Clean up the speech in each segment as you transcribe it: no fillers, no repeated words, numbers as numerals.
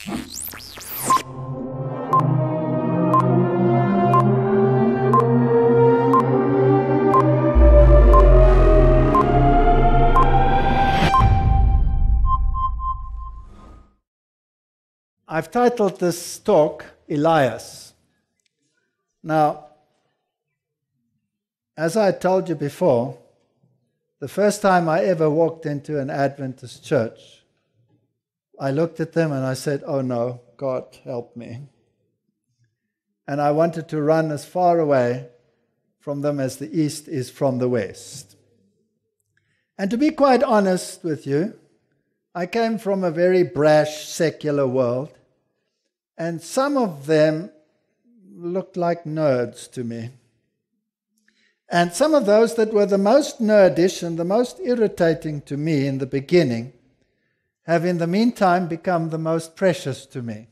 I've titled this talk, Elias. Now, as I told you before, the first time I ever walked into an Adventist church, I looked at them and I said, oh no, God help me. And I wanted to run as far away from them as the East is from the West. And to be quite honest with you, I came from a very brash, secular world, and some of them looked like nerds to me. And some of those that were the most nerdish and the most irritating to me in the beginning have in the meantime become the most precious to me.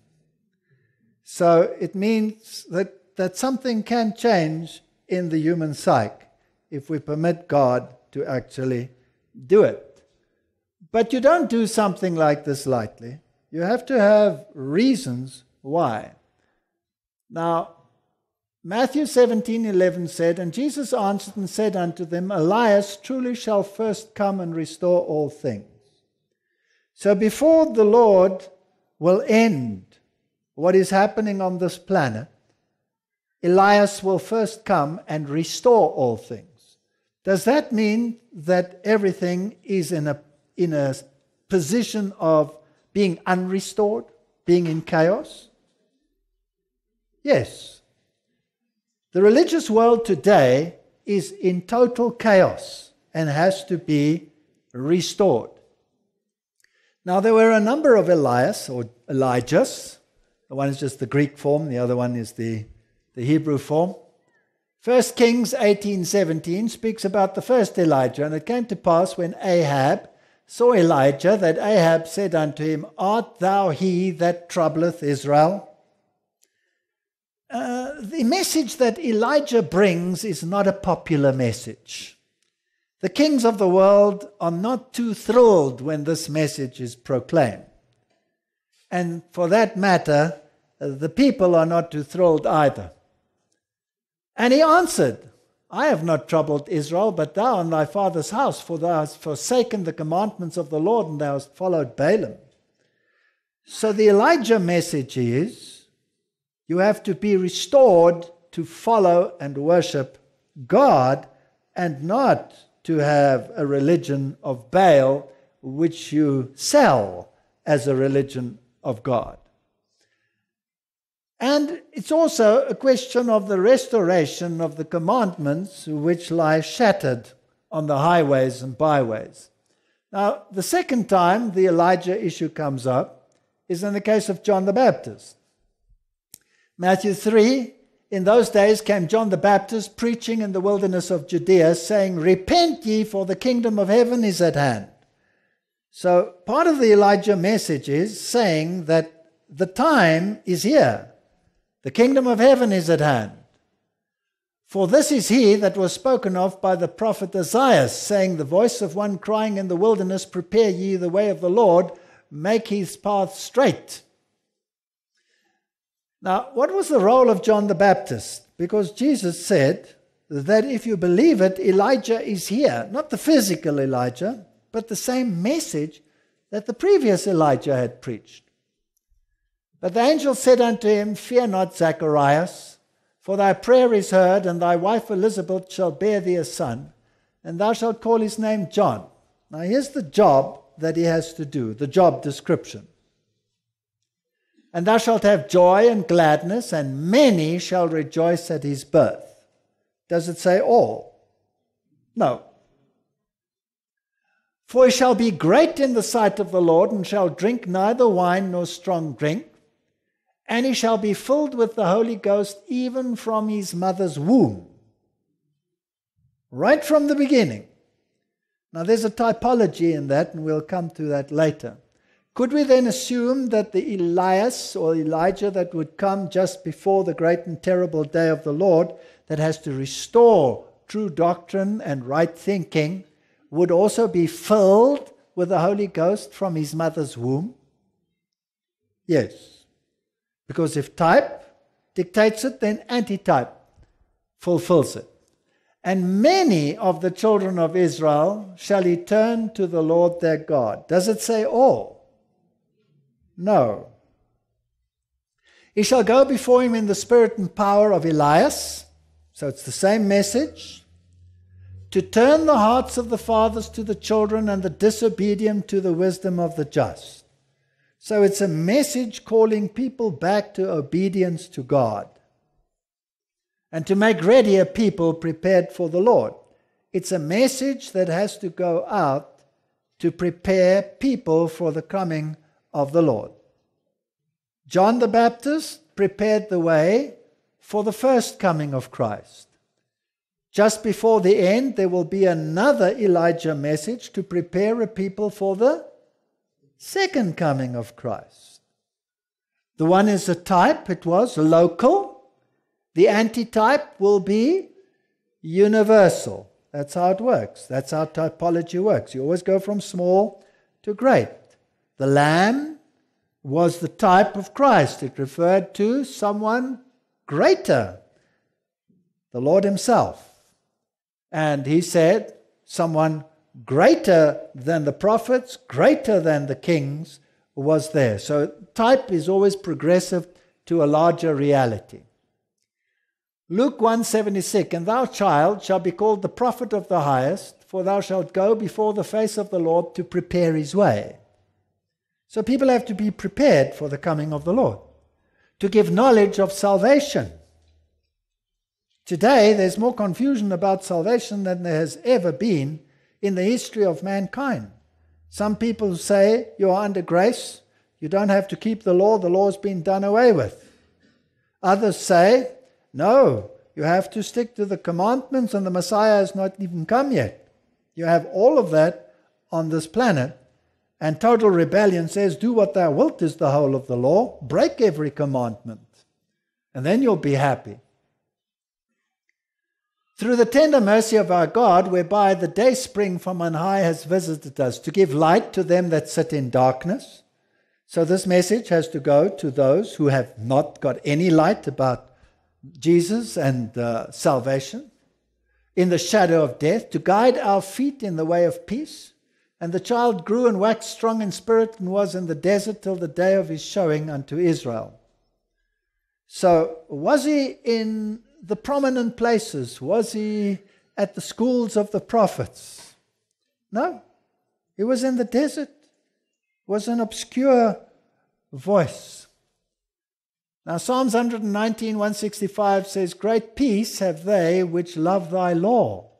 So it means that something can change in the human psyche if we permit God to actually do it. But you don't do something like this lightly. You have to have reasons why. Now, Matthew 17:11 said, and Jesus answered and said unto them, Elias truly shall first come and restore all things. So before the Lord will end what is happening on this planet, Elias will first come and restore all things. Does that mean that everything is in a position of being unrestored, being in chaos? Yes. The religious world today is in total chaos and has to be restored. Now, there were a number of Elias or Elijahs. The one is just the Greek form, the other one is the Hebrew form. 1 Kings 18:17 speaks about the first Elijah. And it came to pass when Ahab saw Elijah that Ahab said unto him, Art thou he that troubleth Israel? The message that Elijah brings is not a popular message. The kings of the world are not too thrilled when this message is proclaimed. And for that matter, the people are not too thrilled either. And he answered, I have not troubled Israel, but thou and thy father's house, for thou hast forsaken the commandments of the Lord, and thou hast followed Balaam. So the Elijah message is, you have to be restored to follow and worship God, and not to have a religion of Baal, which you sell as a religion of God. And it's also a question of the restoration of the commandments which lie shattered on the highways and byways. Now, the second time the Elijah issue comes up is in the case of John the Baptist. Matthew 3, in those days came John the Baptist preaching in the wilderness of Judea, saying, Repent ye, for the kingdom of heaven is at hand. So part of the Elijah message is saying that the time is here. The kingdom of heaven is at hand. For this is he that was spoken of by the prophet Elias, saying, The voice of one crying in the wilderness, Prepare ye the way of the Lord, make his path straight. Now, what was the role of John the Baptist? Because Jesus said that if you believe it, Elijah is here. Not the physical Elijah, but the same message that the previous Elijah had preached. But the angel said unto him, Fear not, Zacharias, for thy prayer is heard, and thy wife Elizabeth shall bear thee a son, and thou shalt call his name John. Now here's the job that he has to do, the job description. And thou shalt have joy and gladness, and many shall rejoice at his birth. Does it say all? No. For he shall be great in the sight of the Lord, and shall drink neither wine nor strong drink, and he shall be filled with the Holy Ghost even from his mother's womb. Right from the beginning. Now there's a typology in that, and we'll come to that later. Could we then assume that the Elias or Elijah that would come just before the great and terrible day of the Lord, that has to restore true doctrine and right thinking, would also be filled with the Holy Ghost from his mother's womb? Yes. Because if type dictates it, then antitype fulfills it. And many of the children of Israel shall he turn to the Lord their God. Does it say all? No. He shall go before him in the spirit and power of Elias. So it's the same message. To turn the hearts of the fathers to the children and the disobedient to the wisdom of the just. So it's a message calling people back to obedience to God. And to make ready a people prepared for the Lord. It's a message that has to go out to prepare people for the coming of the Lord. John the Baptist prepared the way for the first coming of Christ. Just before the end, there will be another Elijah message to prepare a people for the second coming of Christ. The one is a type, it was local. The antitype will be universal. That's how it works. That's how typology works. You always go from small to great. The lamb was the type of Christ. It referred to someone greater, the Lord himself. And he said, someone greater than the prophets, greater than the kings was there. So type is always progressive to a larger reality. Luke 1:76, and thou, child, shalt be called the prophet of the highest, for thou shalt go before the face of the Lord to prepare his way. So people have to be prepared for the coming of the Lord, to give knowledge of salvation. Today, there's more confusion about salvation than there has ever been in the history of mankind. Some people say you are under grace, you don't have to keep the law's been done away with. Others say, no, you have to stick to the commandments and the Messiah has not even come yet. You have all of that on this planet. And total rebellion says, do what thou wilt is the whole of the law. Break every commandment. And then you'll be happy. Through the tender mercy of our God, whereby the day spring from on high has visited us, to give light to them that sit in darkness. So this message has to go to those who have not got any light about Jesus and salvation, in the shadow of death, to guide our feet in the way of peace. And the child grew and waxed strong in spirit and was in the desert till the day of his showing unto Israel. So was he in the prominent places? Was he at the schools of the prophets? No. He was in the desert. Was an obscure voice. Now Psalms 119, 165 says, great peace have they which love thy law,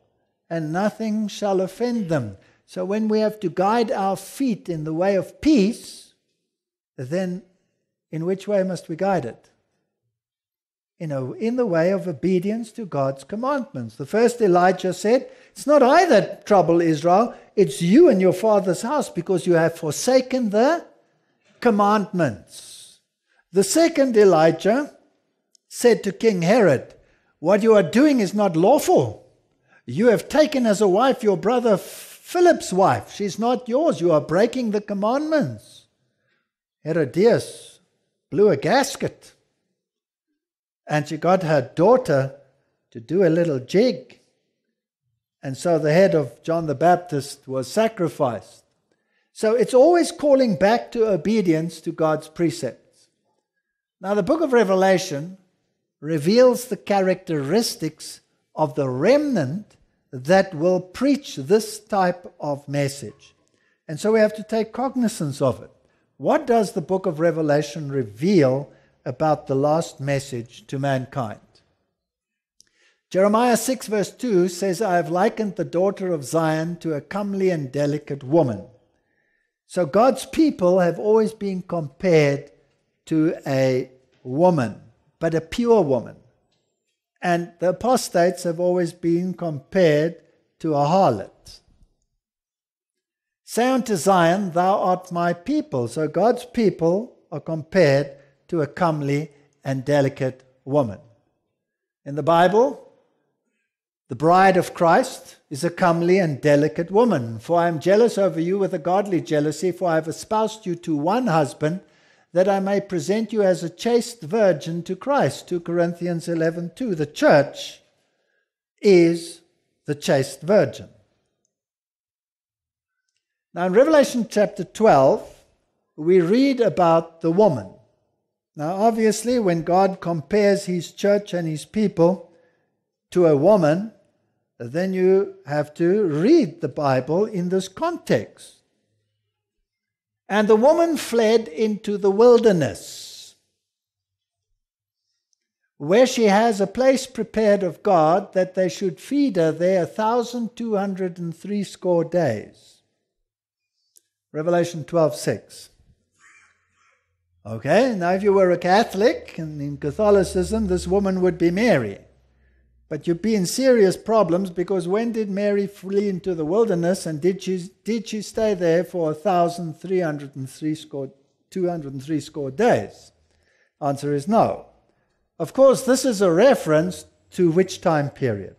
and nothing shall offend them. So when we have to guide our feet in the way of peace, then in which way must we guide it? In the way of obedience to God's commandments. The first Elijah said, it's not I that trouble Israel, it's you and your father's house, because you have forsaken the commandments. The second Elijah said to King Herod, what you are doing is not lawful. You have taken as a wife your brother Philip's wife. She's not yours. You are breaking the commandments. Herodias blew a gasket. And she got her daughter to do a little jig. And so the head of John the Baptist was sacrificed. So it's always calling back to obedience to God's precepts. Now, the book of Revelation reveals the characteristics of the remnant that will preach this type of message. And so we have to take cognizance of it. What does the book of Revelation reveal about the last message to mankind? Jeremiah 6 verse 2 says, I have likened the daughter of Zion to a comely and delicate woman. So God's people have always been compared to a woman, but a pure woman. And the apostates have always been compared to a harlot. Say unto Zion, thou art my people. So God's people are compared to a comely and delicate woman. In the Bible, the bride of Christ is a comely and delicate woman. For I am jealous over you with a godly jealousy, for I have espoused you to one husband, that I may present you as a chaste virgin to Christ. 2 Corinthians 11:2. The church is the chaste virgin. Now in Revelation chapter 12, we read about the woman. Now obviously when God compares his church and his people to a woman, then you have to read the Bible in this context. And the woman fled into the wilderness, where she has a place prepared of God that they should feed her there 1,260 days. Revelation 12:6. Okay, now if you were a Catholic, and in Catholicism this woman would be Mary. But you'd be in serious problems, because when did Mary flee into the wilderness, and did she stay there for 1,260 days? Answer is no. Of course, this is a reference to which time period?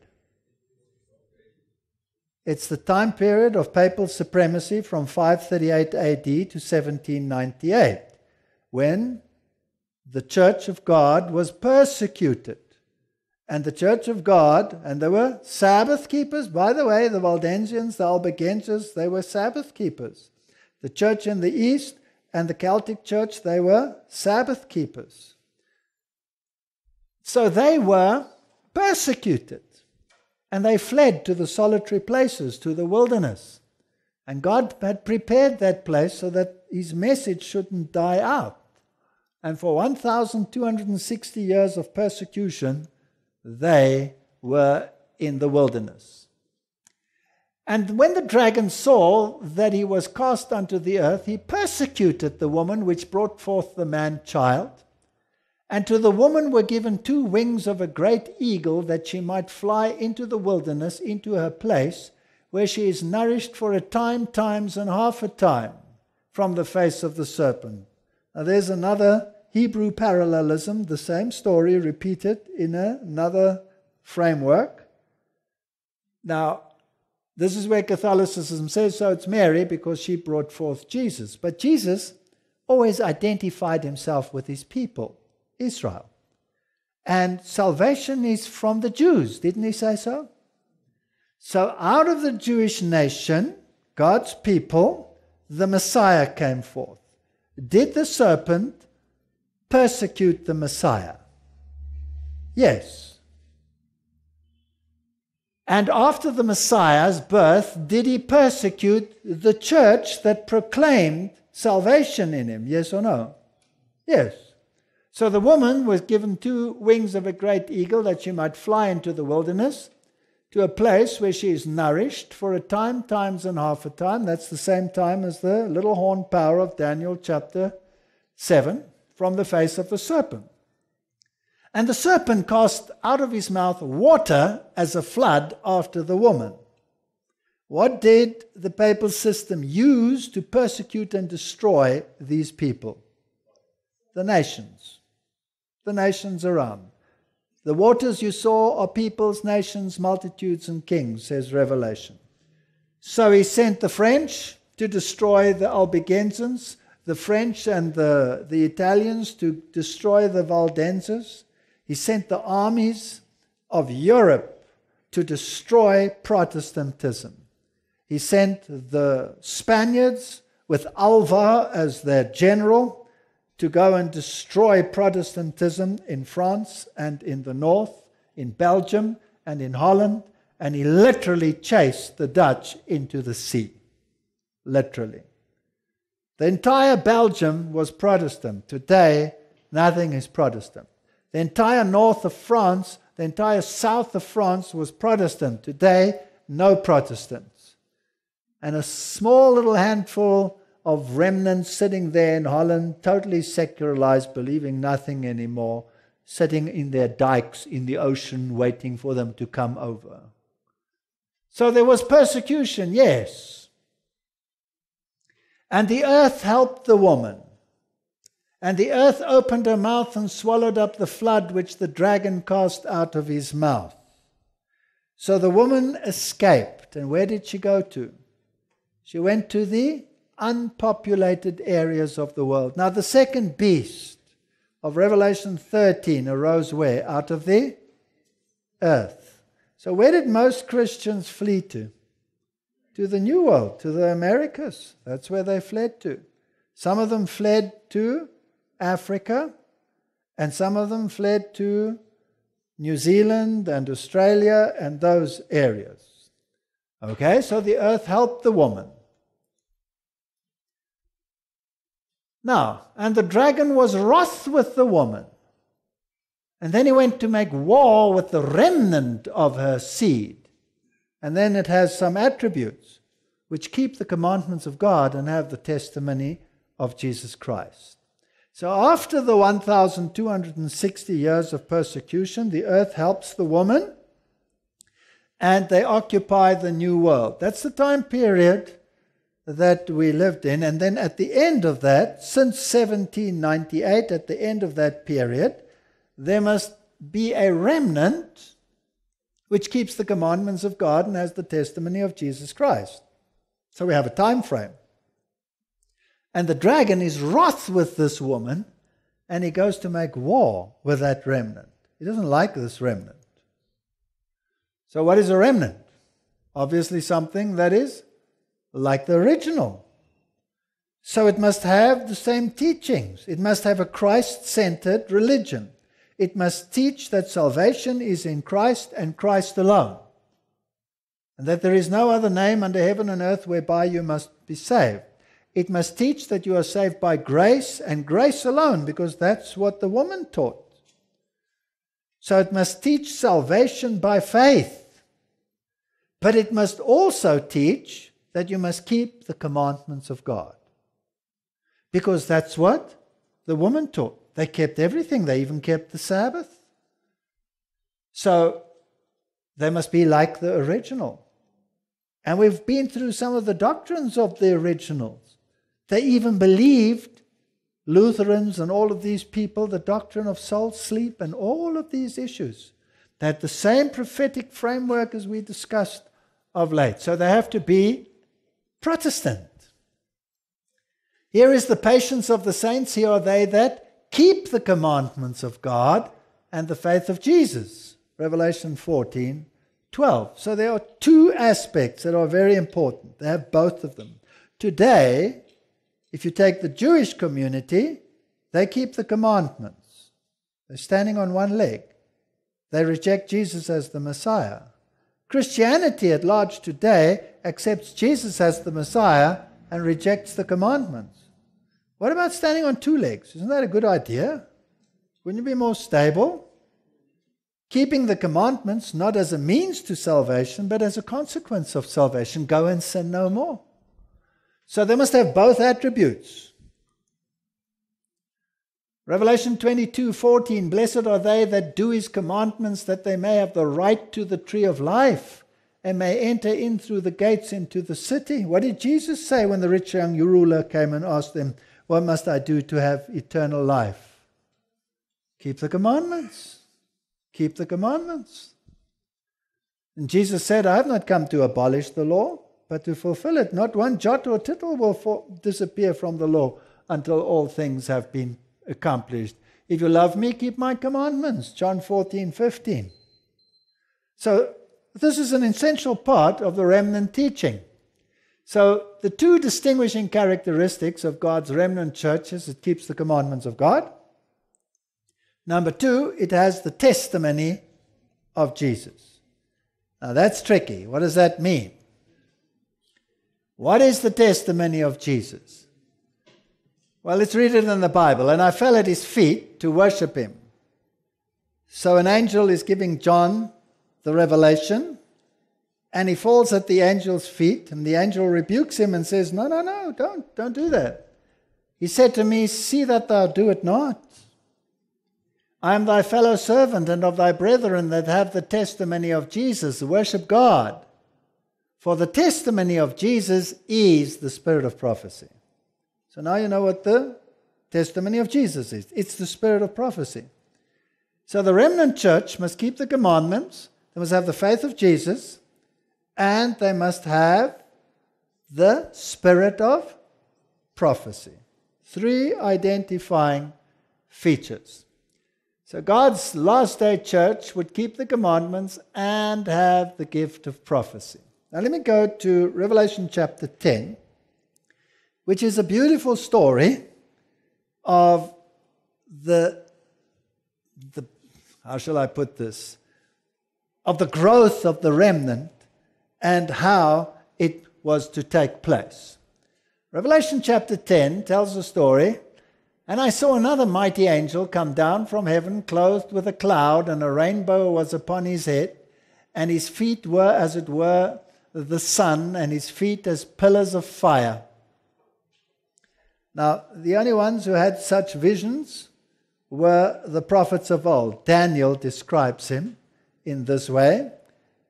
It's the time period of papal supremacy from 538 AD to 1798, when the Church of God was persecuted. And the Church of God, and there were Sabbath keepers, by the way, the Waldensians, the Albigenses, they were Sabbath keepers. The church in the East and the Celtic Church, they were Sabbath keepers. So they were persecuted. And they fled to the solitary places, to the wilderness. And God had prepared that place so that his message shouldn't die out. And for 1,260 years of persecution, they were in the wilderness. And when the dragon saw that he was cast unto the earth, he persecuted the woman which brought forth the man-child. And to the woman were given 2 wings of a great eagle, that she might fly into the wilderness, into her place, where she is nourished for a time, times, and half a time, from the face of the serpent. Now there's another Hebrew parallelism, the same story repeated in another framework. Now, this is where Catholicism says, so it's Mary, because she brought forth Jesus. But Jesus always identified himself with his people, Israel. And salvation is from the Jews, didn't he say so? So out of the Jewish nation, God's people, the Messiah came forth. Did the serpent persecute the Messiah? Yes. And after the Messiah's birth, did he persecute the church that proclaimed salvation in him? Yes or no? Yes. So the woman was given 2 wings of a great eagle, that she might fly into the wilderness, to a place where she is nourished for a time, times, and half a time. That's the same time as the little horn power of Daniel chapter 7, from the face of the serpent. And the serpent cast out of his mouth water as a flood after the woman. What did the papal system use to persecute and destroy these people? The nations. The nations around. The waters you saw are peoples, nations, multitudes, and kings, says Revelation. So he sent the French to destroy the Albigenses, the French and the Italians to destroy the Waldenses. He sent the armies of Europe to destroy Protestantism. He sent the Spaniards with Alva as their general to go and destroy Protestantism in France and in the north, in Belgium and in Holland, and he literally chased the Dutch into the sea. Literally. The entire Belgium was Protestant. Today, nothing is Protestant. The entire north of France, the entire south of France was Protestant. Today, no Protestants. And a small little handful of remnants sitting there in Holland, totally secularized, believing nothing anymore, sitting in their dikes in the ocean, waiting for them to come over. So there was persecution, yes. And the earth helped the woman. And the earth opened her mouth and swallowed up the flood which the dragon cast out of his mouth. So the woman escaped. And where did she go to? She went to the unpopulated areas of the world. Now the second beast of Revelation 13 arose where? Out of the earth. So where did most Christians flee to? To the New World, to the Americas. That's where they fled to. Some of them fled to Africa, and some of them fled to New Zealand and Australia and those areas. Okay, so the earth helped the woman. Now, and the dragon was wroth with the woman. And then he went to make war with the remnant of her seed. And then it has some attributes which keep the commandments of God and have the testimony of Jesus Christ. So after the 1,260 years of persecution, the earth helps the woman and they occupy the new world. That's the time period that we lived in. And then at the end of that, since 1798, at the end of that period, there must be a remnant which keeps the commandments of God and has the testimony of Jesus Christ. So we have a time frame. And the dragon is wroth with this woman, and he goes to make war with that remnant. He doesn't like this remnant. So what is a remnant? Obviously something that is like the original. So it must have the same teachings. It must have a Christ-centered religion. It must teach that salvation is in Christ and Christ alone, and that there is no other name under heaven and earth whereby you must be saved. It must teach that you are saved by grace and grace alone, because that's what the woman taught. So it must teach salvation by faith. But it must also teach that you must keep the commandments of God. Because that's what the woman taught. They kept everything. They even kept the Sabbath. So they must be like the original. And we've been through some of the doctrines of the originals. They even believed, Lutherans and all of these people, the doctrine of soul sleep and all of these issues. They had the same prophetic framework as we discussed of late. So they have to be Protestant. Here is the patience of the saints. Here are they that keep the commandments of God and the faith of Jesus. Revelation 14:12. So there are two aspects that are very important. They have both of them. Today, if you take the Jewish community, they keep the commandments. They're standing on one leg. They reject Jesus as the Messiah. Christianity at large today accepts Jesus as the Messiah and rejects the commandments. What about standing on two legs? Isn't that a good idea? Wouldn't you be more stable? Keeping the commandments not as a means to salvation, but as a consequence of salvation. Go and sin no more. So they must have both attributes. Revelation 22:14, blessed are they that do his commandments, that they may have the right to the tree of life and may enter in through the gates into the city. What did Jesus say when the rich young ruler came and asked them, what must I do to have eternal life? Keep the commandments. Keep the commandments. And Jesus said, I have not come to abolish the law, but to fulfill it. Not one jot or tittle will disappear from the law until all things have been accomplished. If you love me, keep my commandments. John 14:15. So this is an essential part of the remnant teaching. So the two distinguishing characteristics of God's remnant church is it keeps the commandments of God. Number two, it has the testimony of Jesus. Now that's tricky. What does that mean? What is the testimony of Jesus? Well, let's read it in the Bible. And I fell at his feet to worship him. So an angel is giving John the revelation, and he falls at the angel's feet, and the angel rebukes him and says, no, don't do that. He said to me, see that thou do it not. I am thy fellow servant and of thy brethren that have the testimony of Jesus. Worship God. For the testimony of Jesus is the spirit of prophecy. So now you know what the testimony of Jesus is. It's the spirit of prophecy. So the remnant church must keep the commandments. They must have the faith of Jesus. And they must have the spirit of prophecy. 3 identifying features. So God's last day church would keep the commandments and have the gift of prophecy. Now let me go to Revelation chapter 10, which is a beautiful story of the how shall I put this? Of the growth of the remnant and how it was to take place. Revelation chapter 10 tells the story, and I saw another mighty angel come down from heaven, clothed with a cloud, and a rainbow was upon his head, and his feet were as it were the sun, and his feet as pillars of fire. Now, the only ones who had such visions were the prophets of old. Daniel describes him in this way.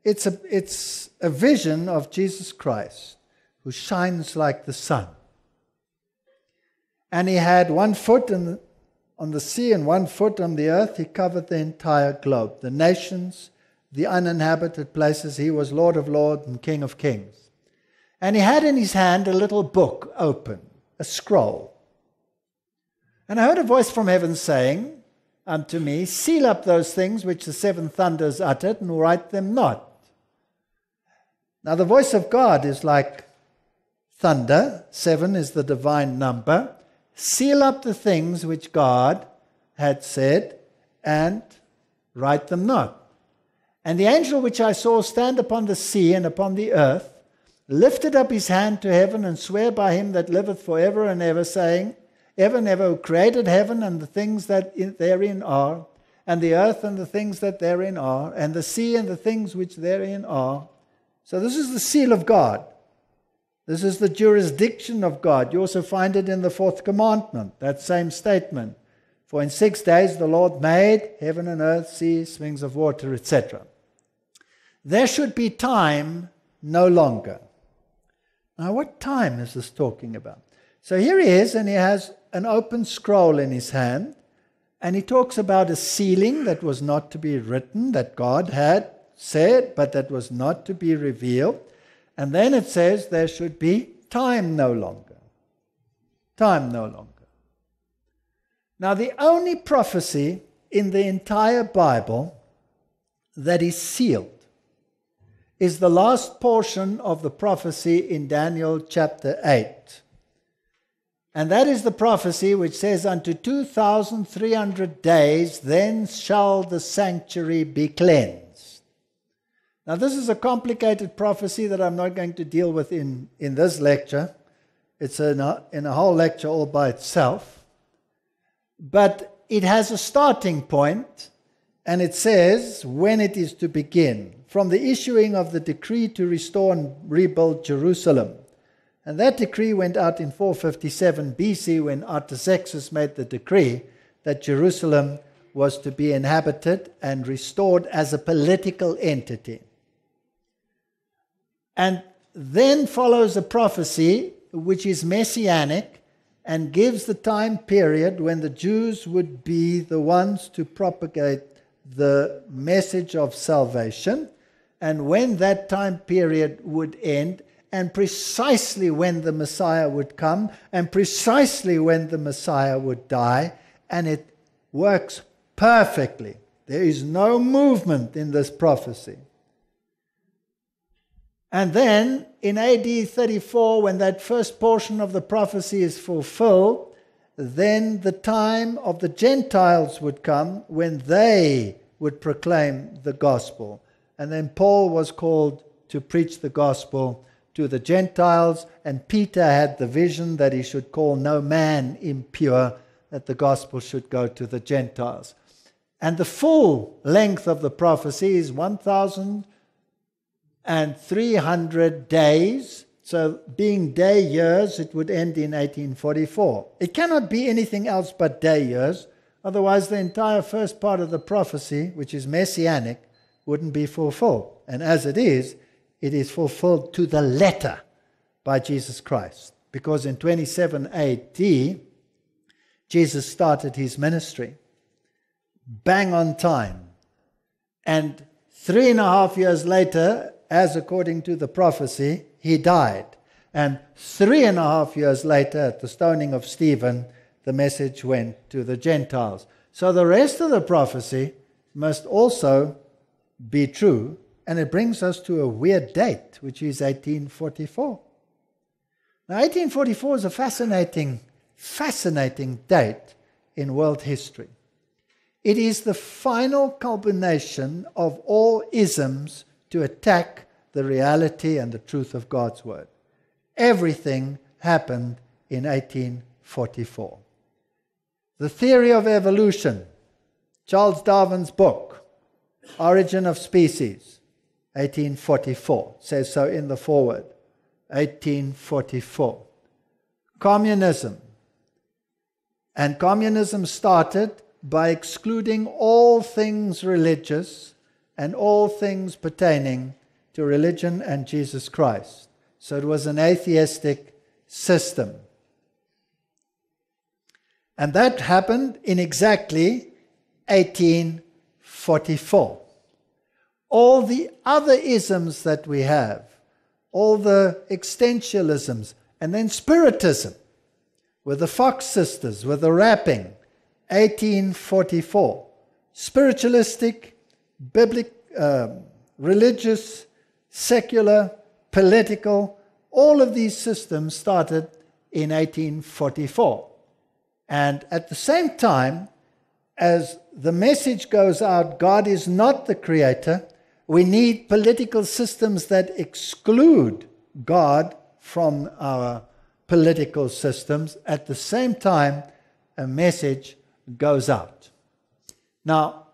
It's a vision of Jesus Christ, who shines like the sun. And he had 1 foot on the sea and 1 foot on the earth. He covered the entire globe, the nations, the uninhabited places. He was Lord of lords and King of kings. And he had in his hand a little book open, a scroll. And I heard a voice from heaven saying unto me, seal up those things which the 7 thunders uttered, and write them not. Now the voice of God is like thunder. 7 is the divine number. Seal up the things which God had said, and write them not. And the angel which I saw stand upon the sea and upon the earth lifted up his hand to heaven, and sware by him that liveth for ever and ever, saying, ever and ever, who created heaven and the things that therein are, and the earth and the things that therein are, and the sea and the things which therein are. So this is the seal of God. This is the jurisdiction of God. You also find it in the 4th commandment, that same statement. For in 6 days the Lord made heaven and earth, sea, springs of water, etc. There should be time no longer. Now what time is this talking about? So here he is, and he has an open scroll in his hand, and he talks about a sealing that was not to be written, that God had said, but that was not to be revealed. And then it says there should be time no longer. Time no longer. Now the only prophecy in the entire Bible that is sealed is the last portion of the prophecy in Daniel chapter 8. And that is the prophecy which says, unto 2,300 days, then shall the sanctuary be cleansed. Now this is a complicated prophecy that I'm not going to deal with in this lecture. It's in a whole lecture all by itself. But it has a starting point, and it says when it is to begin. From the issuing of the decree to restore and rebuild Jerusalem. And that decree went out in 457 BC when Artaxerxes made the decree that Jerusalem was to be inhabited and restored as a political entity. And then follows a prophecy which is messianic and gives the time period when the Jews would be the ones to propagate the message of salvation, and when that time period would end, and precisely when the Messiah would come, and precisely when the Messiah would die, and it works perfectly. There is no movement in this prophecy. And then in AD 34, when that first portion of the prophecy is fulfilled, then the time of the Gentiles would come when they would proclaim the gospel. And then Paul was called to preach the gospel to the Gentiles, and Peter had the vision that he should call no man impure, that the gospel should go to the Gentiles. And the full length of the prophecy is 1,300 days. So being day years, it would end in 1844. It cannot be anything else but day years. Otherwise, the entire first part of the prophecy, which is messianic, wouldn't be fulfilled. And as it is fulfilled to the letter by Jesus Christ. Because in 27 AD, Jesus started his ministry. Bang on time. And 3.5 years later, as according to the prophecy, he died. And 3.5 years later, at the stoning of Stephen, the message went to the Gentiles. So the rest of the prophecy must also be true. And it brings us to a weird date, which is 1844. Now, 1844 is a fascinating date in world history. It is the final culmination of all isms to attack the reality and the truth of God's word. Everything happened in 1844. The theory of evolution, Charles Darwin's book, Origin of Species, 1844, says so in the foreword, 1844. Communism. And communism started by excluding all things religious and all things pertaining to religion and Jesus Christ. So it was an atheistic system. And that happened in exactly 1844. All the other isms that we have, all the existentialisms, and then Spiritism, with the Fox sisters, with the rapping, 1844. Spiritualistic, religious, secular, political, all of these systems started in 1844. And at the same time, as the message goes out, God is not the creator, we need political systems that exclude God from our political systems. At the same time, a message goes out. Now,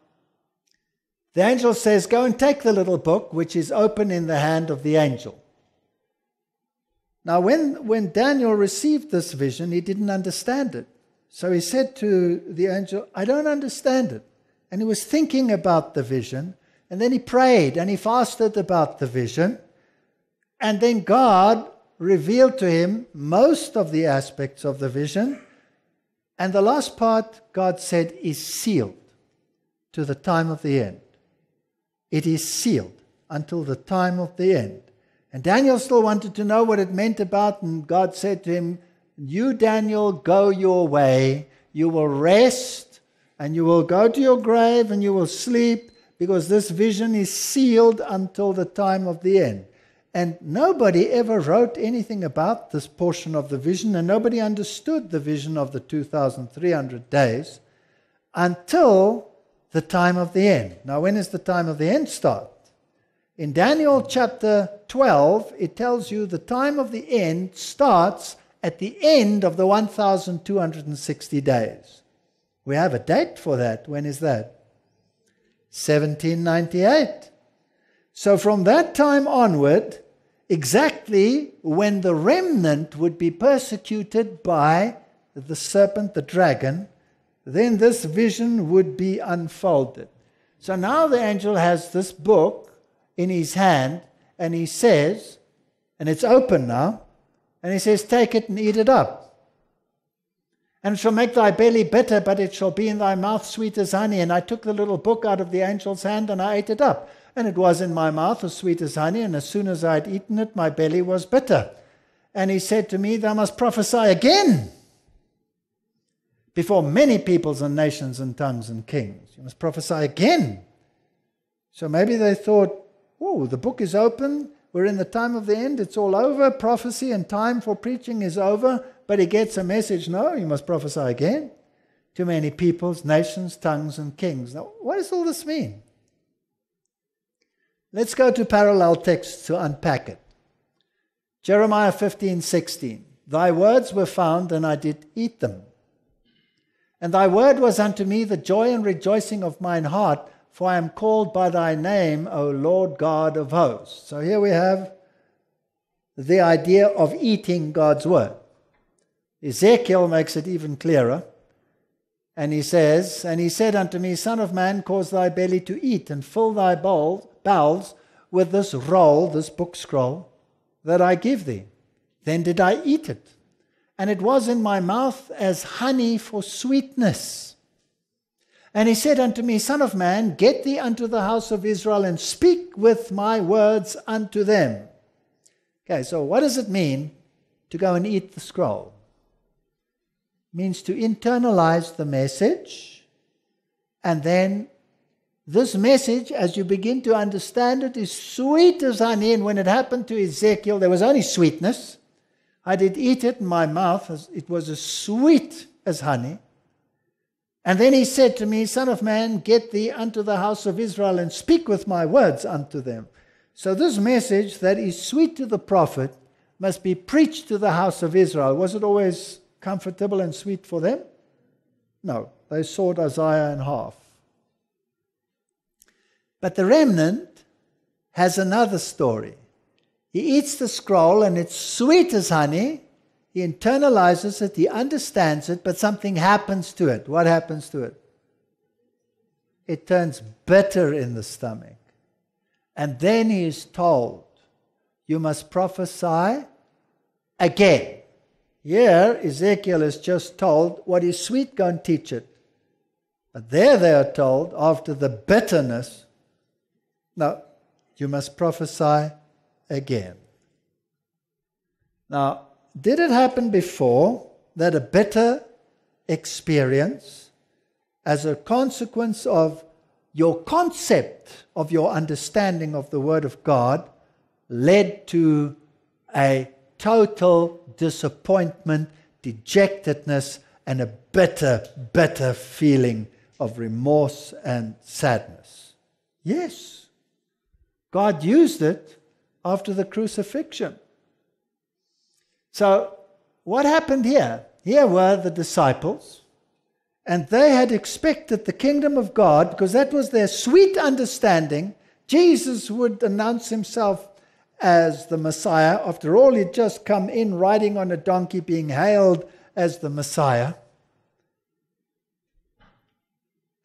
the angel says, go and take the little book, which is open in the hand of the angel. Now, when Daniel received this vision, he didn't understand it. So he said to the angel, I don't understand it. And he was thinking about the vision. And then he prayed and he fasted about the vision. And then God revealed to him most of the aspects of the vision. And the last part, God said, is sealed to the time of the end. It is sealed until the time of the end. And Daniel still wanted to know what it meant about, and God said to him, you, Daniel, go your way. You will rest, and you will go to your grave, and you will sleep, because this vision is sealed until the time of the end. And nobody ever wrote anything about this portion of the vision, and nobody understood the vision of the 2,300 days until the time of the end. Now, when does the time of the end start? In Daniel chapter 12, it tells you the time of the end starts at the end of the 1,260 days. We have a date for that. When is that? 1798. So from that time onward, exactly when the remnant would be persecuted by the serpent, the dragon, then this vision would be unfolded. So now the angel has this book in his hand, and he says, and it's open now, and he says, take it and eat it up. And it shall make thy belly bitter, but it shall be in thy mouth sweet as honey. And I took the little book out of the angel's hand, and I ate it up. And it was in my mouth as sweet as honey, and as soon as I had eaten it, my belly was bitter. And he said to me, thou must prophesy again before many peoples and nations and tongues and kings. You must prophesy again. So maybe they thought, oh, the book is open. We're in the time of the end. It's all over. Prophecy and time for preaching is over. But he gets a message, no, you must prophesy again to many peoples, nations, tongues, and kings. Now, what does all this mean? Let's go to parallel texts to unpack it. Jeremiah 15:16. Thy words were found, and I did eat them. And thy word was unto me the joy and rejoicing of mine heart, for I am called by thy name, O Lord God of hosts. So here we have the idea of eating God's word. Ezekiel makes it even clearer. And he says, and he said unto me, Son of man, cause thy belly to eat, and fill thy bowels with this roll, this book scroll, that I give thee. Then did I eat it, and it was in my mouth as honey for sweetness. And he said unto me, Son of man, get thee unto the house of Israel, and speak with my words unto them. Okay, so what does it mean to go and eat the scroll. It means to internalize the message, and then this message, as you begin to understand it, is sweet as honey. And when it happened to Ezekiel, there was only sweetness. I did eat it in my mouth. It was as sweet as honey. And then he said to me, Son of man, get thee unto the house of Israel and speak with my words unto them. So this message that is sweet to the prophet must be preached to the house of Israel. Was it always comfortable and sweet for them? No. They sawed Isaiah in half. But the remnant has another story. He eats the scroll and it's sweet as honey. He internalizes it, he understands it, but something happens to it. What happens to it? It turns bitter in the stomach. And then he is told, you must prophesy again. Here, Ezekiel is just told, what is sweet, go and teach it. But there they are told, after the bitterness, no, you must prophesy again. Now, did it happen before that a bitter experience, as a consequence of your concept of your understanding of the Word of God, led to a total disappointment, dejectedness, and a bitter feeling of remorse and sadness? Yes. God used it after the crucifixion. So, what happened here? Here were the disciples, and they had expected the kingdom of God, because that was their sweet understanding. Jesus would announce himself as the Messiah. After all, he'd just come in riding on a donkey, being hailed as the Messiah.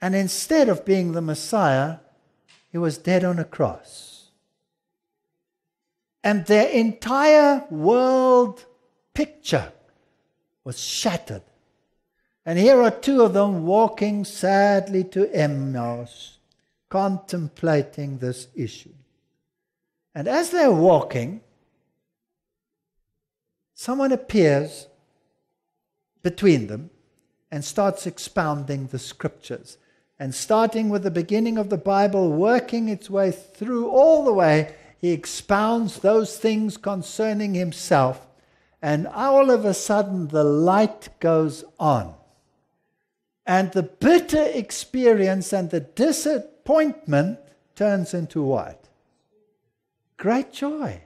And instead of being the Messiah, he was dead on a cross. And their entire world picture was shattered. And here are two of them walking sadly to Emmaus, contemplating this issue. And as they're walking, someone appears between them and starts expounding the scriptures. And starting with the beginning of the Bible, working its way through all the way, he expounds those things concerning himself. And all of a sudden, the light goes on. And the bitter experience and the disappointment turns into what? Great joy.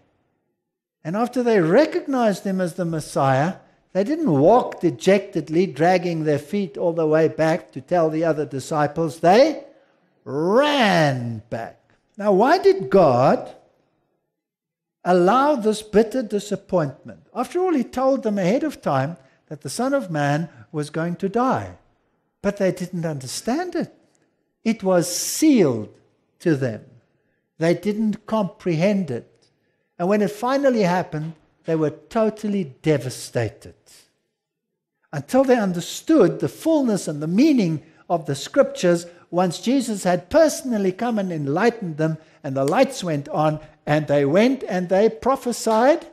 And after they recognized him as the Messiah, they didn't walk dejectedly, dragging their feet all the way back to tell the other disciples. They ran back. Now, why did God allow this bitter disappointment? After all, he told them ahead of time that the Son of Man was going to die. But they didn't understand it. It was sealed to them. They didn't comprehend it. And when it finally happened, they were totally devastated. Until they understood the fullness and the meaning of the scriptures, once Jesus had personally come and enlightened them, and the lights went on, and they went and they prophesied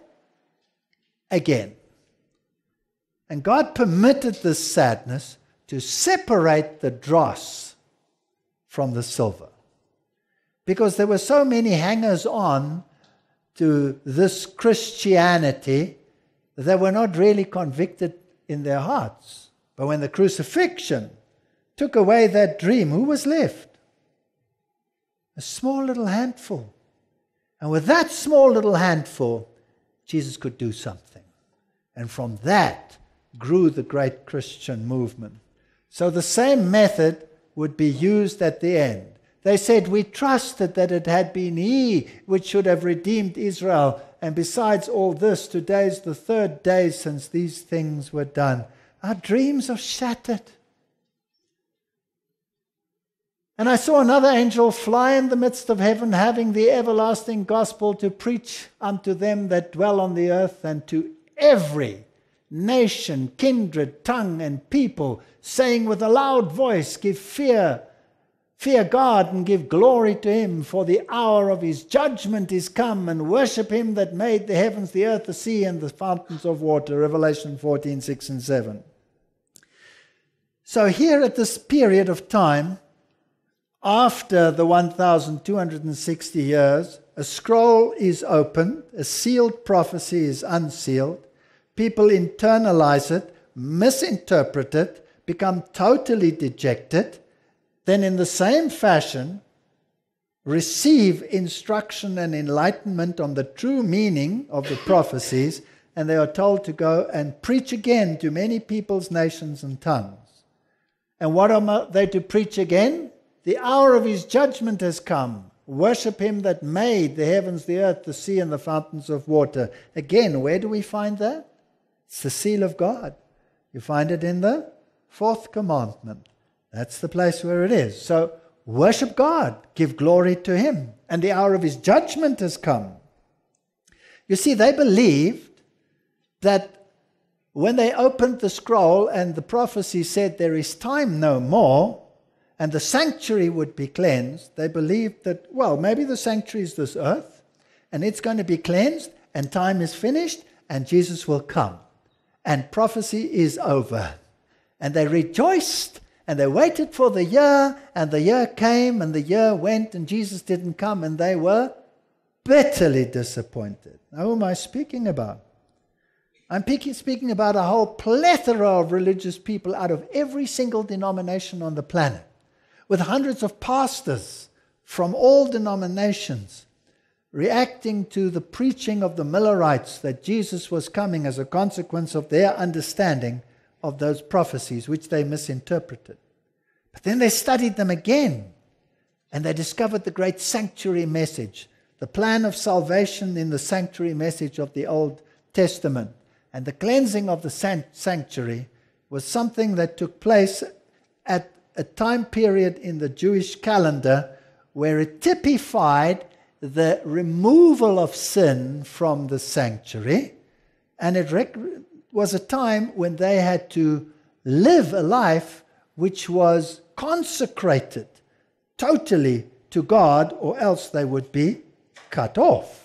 again. And God permitted this sadness to separate the dross from the silver. Because there were so many hangers-on to this Christianity, they were not really convicted in their hearts. But when the crucifixion took away that dream, who was left? A small little handful. And with that small little handful, Jesus could do something. And from that grew the great Christian movement. So the same method would be used at the end. They said, we trusted that it had been He which should have redeemed Israel. And besides all this, today is the third day since these things were done. Our dreams are shattered. And I saw another angel fly in the midst of heaven, having the everlasting gospel to preach unto them that dwell on the earth, and to every nation, kindred, tongue, and people, saying with a loud voice, give ear Fear God and give glory to him, for the hour of his judgment is come, and worship him that made the heavens, the earth, the sea, and the fountains of water. Revelation 14, 6 and 7. So here at this period of time, after the 1,260 years, a scroll is opened, a sealed prophecy is unsealed, people internalize it, misinterpret it, become totally dejected, then in the same fashion receive instruction and enlightenment on the true meaning of the prophecies, and they are told to go and preach again to many peoples, nations, and tongues. And what are they to preach again? The hour of his judgment has come. Worship him that made the heavens, the earth, the sea, and the fountains of water. Again, where do we find that? It's the seal of God. You find it in the fourth commandment. That's the place where it is. So, worship God. Give glory to him. And the hour of his judgment has come. You see, they believed that when they opened the scroll and the prophecy said there is time no more, and the sanctuary would be cleansed, they believed that, well, maybe the sanctuary is this earth, and it's going to be cleansed, and time is finished, and Jesus will come. And prophecy is over. And they rejoiced, and they waited for the year, and the year came, and the year went, and Jesus didn't come, and they were bitterly disappointed. Now, who am I speaking about? I'm speaking about a whole plethora of religious people out of every single denomination on the planet, with hundreds of pastors from all denominations reacting to the preaching of the Millerites that Jesus was coming as a consequence of their understanding of those prophecies, which they misinterpreted. But then they studied them again, and they discovered the great sanctuary message, the plan of salvation in the sanctuary message of the Old Testament. And the cleansing of the sanctuary was something that took place at a time period in the Jewish calendar where it typified the removal of sin from the sanctuary. And it was a time when they had to live a life which was consecrated totally to God, or else they would be cut off.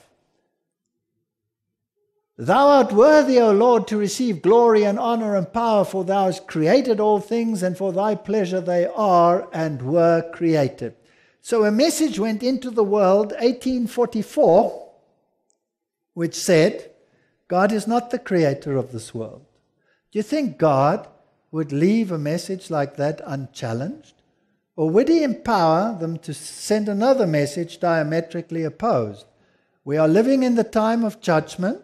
Thou art worthy, O Lord, to receive glory and honor and power, for thou hast created all things, and for thy pleasure they are and were created. So a message went into the world, 1844, which said, God is not the creator of this world. Do you think God would leave a message like that unchallenged? Or would he empower them to send another message diametrically opposed? We are living in the time of judgment.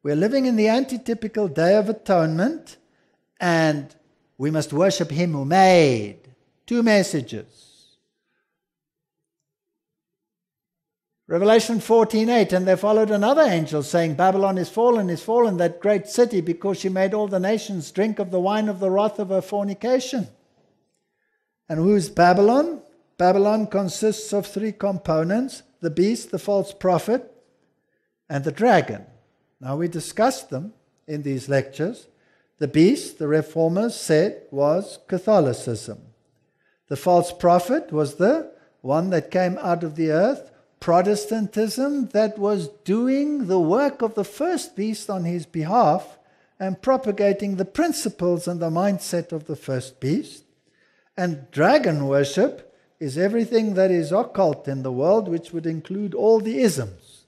We're living in the antitypical Day of Atonement, and we must worship him who made. Two messages. Revelation 14:8, and there followed another angel saying, Babylon is fallen, that great city, because she made all the nations drink of the wine of the wrath of her fornication. And who's Babylon? Babylon consists of three components: the beast, the false prophet, and the dragon. Now, we discussed them in these lectures. The beast, the reformers said, was Catholicism. The false prophet was the one that came out of the earth, Protestantism, that was doing the work of the first beast on his behalf and propagating the principles and the mindset of the first beast. And dragon worship is everything that is occult in the world, which would include all the isms.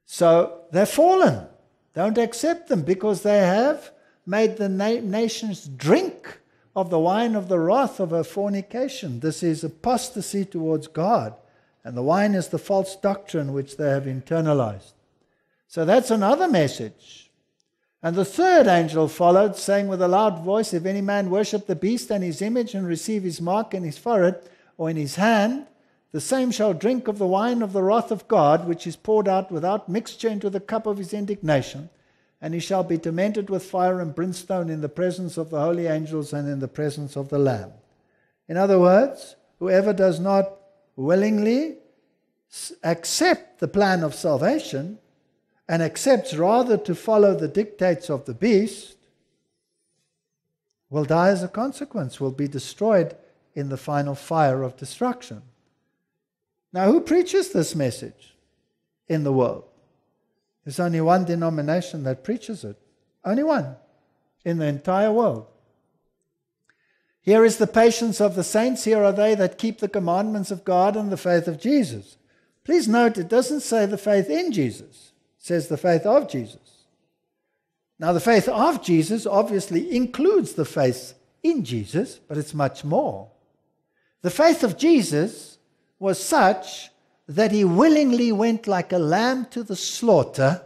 So they're fallen. Don't accept them, because they have made the nations drink of the wine of the wrath of her fornication. This is apostasy towards God. And the wine is the false doctrine which they have internalized. So that's another message. And the third angel followed, saying with a loud voice, if any man worship the beast and his image and receive his mark in his forehead or in his hand, the same shall drink of the wine of the wrath of God, which is poured out without mixture into the cup of his indignation, and he shall be tormented with fire and brimstone in the presence of the holy angels and in the presence of the Lamb. In other words, whoever does not willingly accept the plan of salvation and accepts rather to follow the dictates of the beast will die as a consequence, will be destroyed in the final fire of destruction. Now, who preaches this message in the world? There's only one denomination that preaches it. Only one in the entire world. Here is the patience of the saints. Here are they that keep the commandments of God and the faith of Jesus. Please note, it doesn't say the faith in Jesus. It says the faith of Jesus. Now, the faith of Jesus obviously includes the faith in Jesus, but it's much more. The faith of Jesus was such that he willingly went like a lamb to the slaughter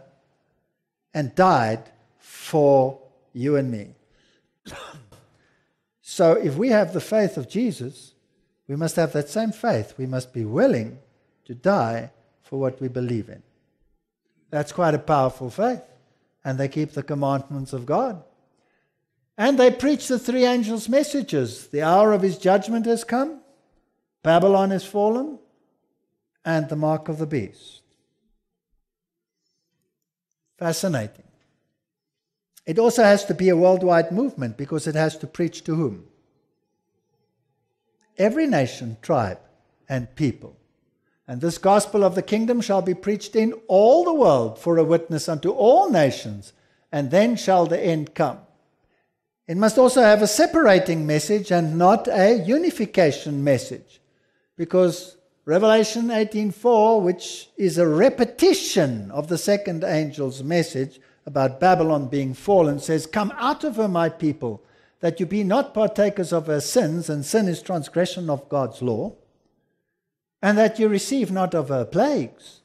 and died for you and me. So if we have the faith of Jesus, we must have that same faith. We must be willing to die for what we believe in. That's quite a powerful faith. And they keep the commandments of God. And they preach the three angels' messages. The hour of his judgment has come. Babylon is fallen. And the mark of the beast. Fascinating. It also has to be a worldwide movement because it has to preach to whom? Every nation, tribe, and people. And this gospel of the kingdom shall be preached in all the world for a witness unto all nations, and then shall the end come. It must also have a separating message and not a unification message, because Revelation 18:4, which is a repetition of the second angel's message about Babylon being fallen, says, "Come out of her, my people, that you be not partakers of her sins," and sin is transgression of God's law, "and that you receive not of her plagues."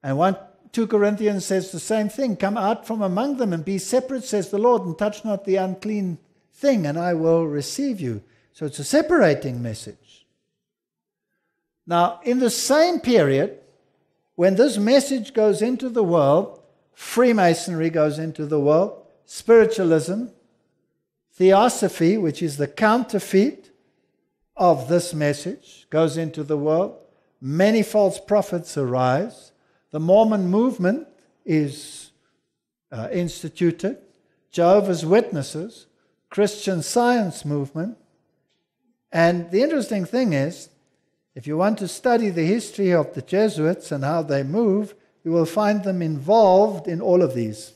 And 2 Corinthians says the same thing, "Come out from among them and be separate, says the Lord, and touch not the unclean thing, and I will receive you." So it's a separating message. Now, in the same period, when this message goes into the world, Freemasonry goes into the world, spiritualism, theosophy, which is the counterfeit of this message, goes into the world. Many false prophets arise. The Mormon movement is instituted. Jehovah's Witnesses, Christian Science movement. And the interesting thing is, if you want to study the history of the Jesuits and how they move, you will find them involved in all of these.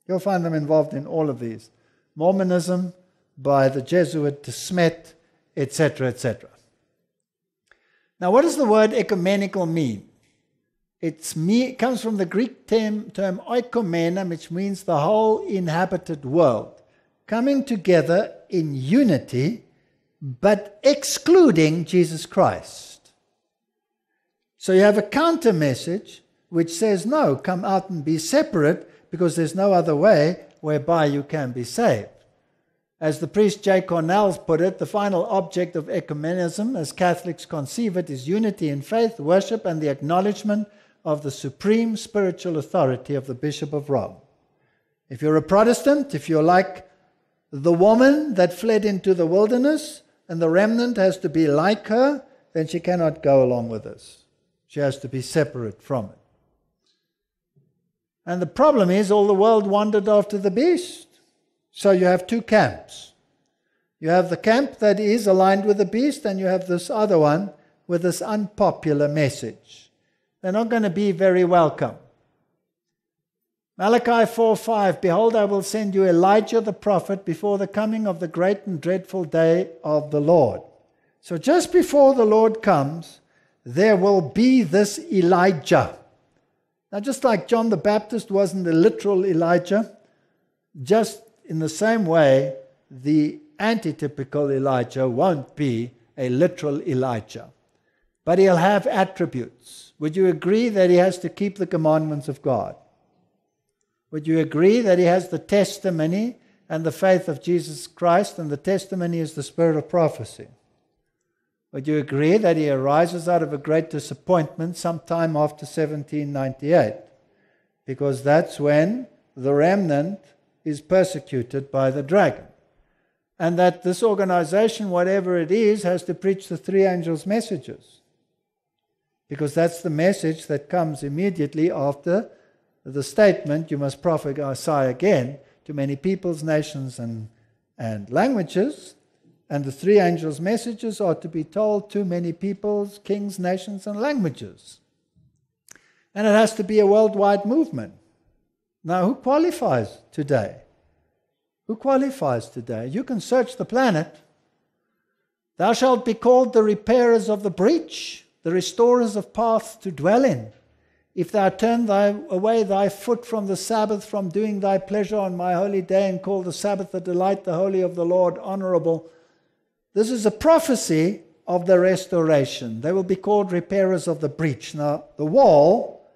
You'll find them involved in all of these. Mormonism by the Jesuit de Smet, etc., etc. Now, what does the word ecumenical mean? It comes from the Greek term oikomena, which means the whole inhabited world, coming together in unity, but excluding Jesus Christ. So you have a counter message which says, no, come out and be separate, because there's no other way whereby you can be saved. As the priest J. Cornell put it, the final object of ecumenism, as Catholics conceive it, is unity in faith, worship, and the acknowledgement of the supreme spiritual authority of the Bishop of Rome. If you're a Protestant, if you're like the woman that fled into the wilderness, and the remnant has to be like her, then she cannot go along with us. She has to be separate from it. And the problem is, all the world wandered after the beast. So you have two camps. You have the camp that is aligned with the beast, and you have this other one with this unpopular message. They're not going to be very welcome. Malachi 4:5, "Behold, I will send you Elijah the prophet before the coming of the great and dreadful day of the Lord." So just before the Lord comes, there will be this Elijah. Now, just like John the Baptist wasn't a literal Elijah, just in the same way, the antitypical Elijah won't be a literal Elijah. But he'll have attributes. Would you agree that he has to keep the commandments of God? Would you agree that he has the testimony and the faith of Jesus Christ, and the testimony is the spirit of prophecy? Would you agree that he arises out of a great disappointment sometime after 1798? Because that's when the remnant is persecuted by the dragon. And that this organization, whatever it is, has to preach the three angels' messages. Because that's the message that comes immediately after the statement, "You must prophesy again to many peoples, nations, and languages." And the three angels' messages are to be told to many peoples, kings, nations, and languages. And it has to be a worldwide movement. Now, who qualifies today? Who qualifies today? You can search the planet. Thou shalt be called the repairers of the breach, the restorers of paths to dwell in. If thou turn away thy foot from the Sabbath, from doing thy pleasure on my holy day, and call the Sabbath the delight, the holy of the Lord, honorable. This is a prophecy of the restoration. They will be called repairers of the breach. Now, the wall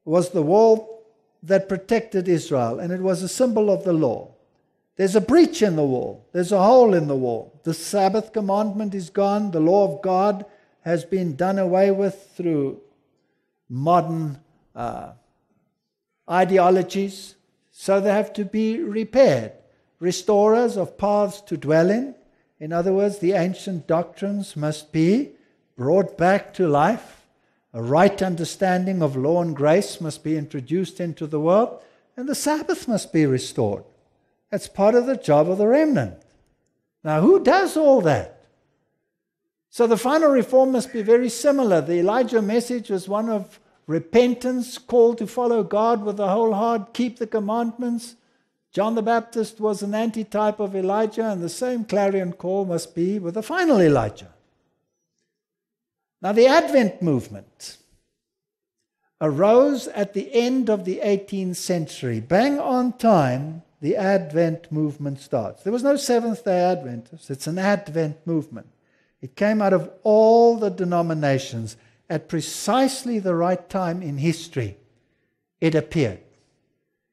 was the wall that protected Israel, and it was a symbol of the law. There's a breach in the wall. There's a hole in the wall. The Sabbath commandment is gone. The law of God has been done away with through modern ideologies. So they have to be repaired. Restorers of paths to dwell in. In other words, the ancient doctrines must be brought back to life. A right understanding of law and grace must be introduced into the world. And the Sabbath must be restored. That's part of the job of the remnant. Now, who does all that? So the final reform must be very similar. The Elijah message was one of repentance, call to follow God with the whole heart, keep the commandments. John the Baptist was an antitype of Elijah, and the same clarion call must be with the final Elijah. Now, the Advent movement arose at the end of the 18th century. Bang on time, the Advent movement starts. There was no Seventh-day Adventists. It's an Advent movement. It came out of all the denominations at precisely the right time in history. It appeared.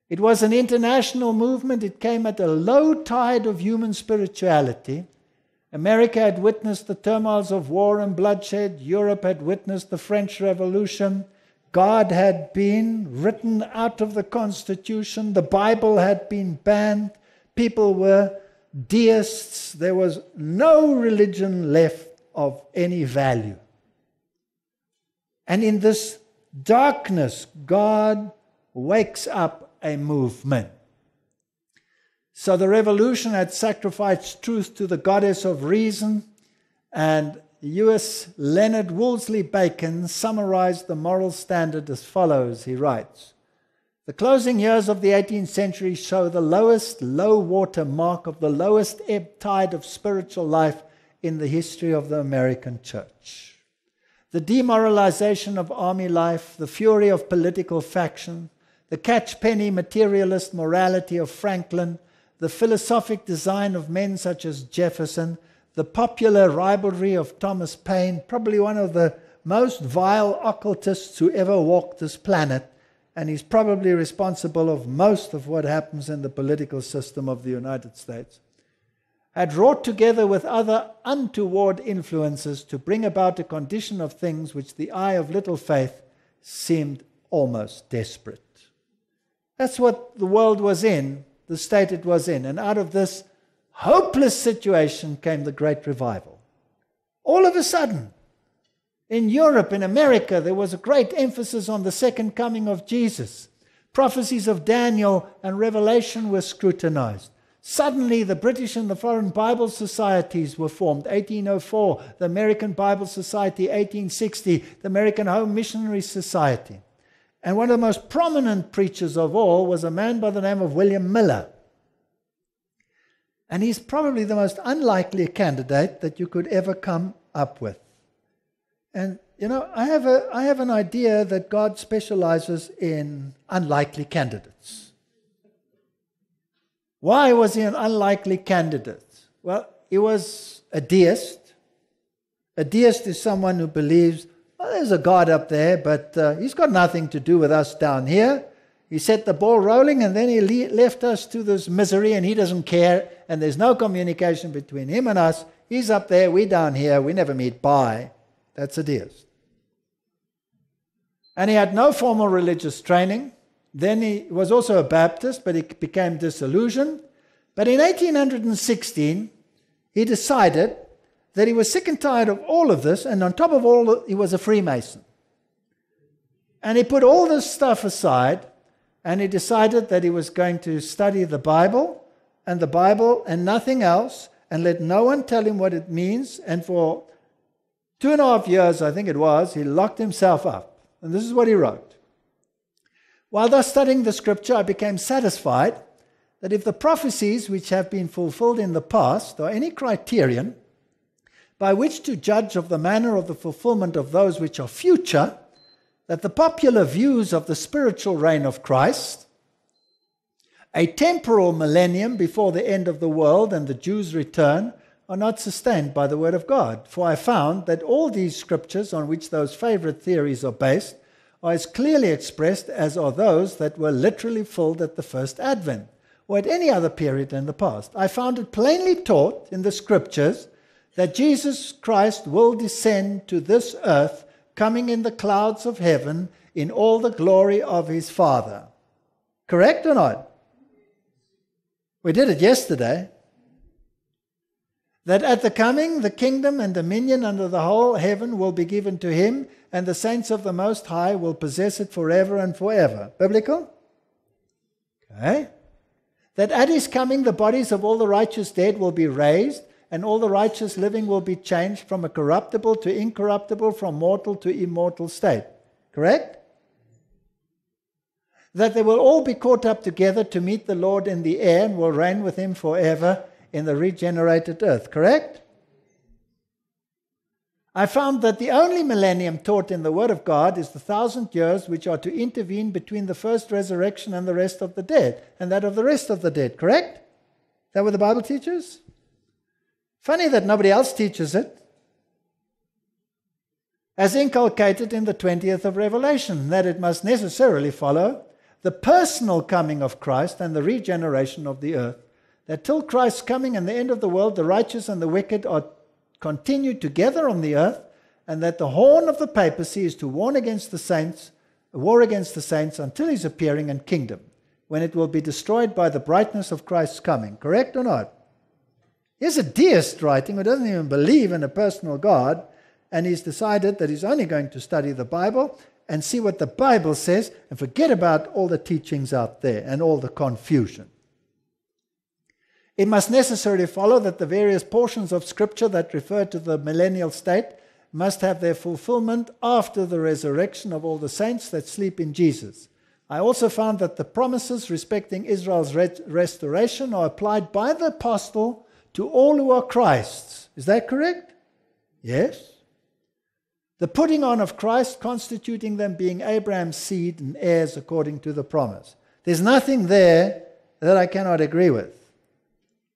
It was an international movement. It came at a low tide of human spirituality. America had witnessed the turmoils of war and bloodshed. Europe had witnessed the French Revolution. God had been written out of the Constitution. The Bible had been banned. People were deists. There was no religion left of any value. And in this darkness, God wakes up a movement. So the revolution had sacrificed truth to the goddess of reason, and U.S. Leonard Woolsey Bacon summarized the moral standard as follows. He writes, "The closing years of the 18th century show the lowest low water mark of the lowest ebb tide of spiritual life in the history of the American church. The demoralization of army life, the fury of political faction, the catch-penny materialist morality of Franklin, the philosophic design of men such as Jefferson, the popular ribaldry of Thomas Paine, probably one of the most vile occultists who ever walked this planet, and he's probably responsible of most of what happens in the political system of the United States, had wrought together with other untoward influences to bring about a condition of things which the eye of little faith seemed almost desperate." That's what the world was in, the state it was in. And out of this hopeless situation came the Great Revival. All of a sudden, in Europe, in America, there was a great emphasis on the second coming of Jesus. Prophecies of Daniel and Revelation were scrutinized. Suddenly, the British and the foreign Bible societies were formed. 1804, the American Bible Society, 1860, the American Home Missionary Society. And one of the most prominent preachers of all was a man by the name of William Miller. And he's probably the most unlikely candidate that you could ever come up with. And, you know, I have an idea that God specializes in unlikely candidates. Why was he an unlikely candidate? Well, he was a deist. A deist is someone who believes, well, there's a God up there, but he's got nothing to do with us down here. He set the ball rolling, and then he left us to this misery, and he doesn't care, and there's no communication between him and us. He's up there, we're down here, we never meet. Bye. That's a deist. And he had no formal religious training. Then he was also a Baptist, but he became disillusioned. But in 1816, he decided that he was sick and tired of all of this, and on top of all, he was a Freemason. And he put all this stuff aside, and he decided that he was going to study the Bible and nothing else, and let no one tell him what it means. And for 2.5 years, I think it was, he locked himself up. And this is what he wrote. While thus studying the scripture, I became satisfied that if the prophecies which have been fulfilled in the past are any criterion by which to judge of the manner of the fulfillment of those which are future, that the popular views of the spiritual reign of Christ, a temporal millennium before the end of the world and the Jews' return, are not sustained by the word of God. For I found that all these scriptures on which those favorite theories are based are as clearly expressed as are those that were literally filled at the first advent or at any other period in the past. I found it plainly taught in the scriptures that Jesus Christ will descend to this earth, coming in the clouds of heaven in all the glory of his Father. Correct or not? We did it yesterday. That at the coming, the kingdom and dominion under the whole heaven will be given to him, and the saints of the Most High will possess it forever and forever. Biblical? Okay. That at his coming, the bodies of all the righteous dead will be raised, and all the righteous living will be changed from a corruptible to incorruptible, from mortal to immortal state. Correct? That they will all be caught up together to meet the Lord in the air and will reign with him forever in the regenerated earth. Correct? I found that the only millennium taught in the Word of God is the 1,000 years which are to intervene between the first resurrection and the rest of the dead, and that of the rest of the dead. Correct? Is that what the Bible teaches? Funny that nobody else teaches it. As inculcated in the 20th of Revelation, that it must necessarily follow the personal coming of Christ and the regeneration of the earth. That till Christ's coming and the end of the world, the righteous and the wicked are continued together on the earth, and that the horn of the papacy is to war against the saints until his appearing and kingdom, when it will be destroyed by the brightness of Christ's coming. Correct or not? Here's a deist writing who doesn't even believe in a personal God, and he's decided that he's only going to study the Bible and see what the Bible says and forget about all the teachings out there and all the confusion. It must necessarily follow that the various portions of Scripture that refer to the millennial state must have their fulfillment after the resurrection of all the saints that sleep in Jesus. I also found that the promises respecting Israel's restoration are applied by the apostle to all who are Christ's. Is that correct? Yes. The putting on of Christ constituting them being Abraham's seed and heirs according to the promise. There's nothing there that I cannot agree with.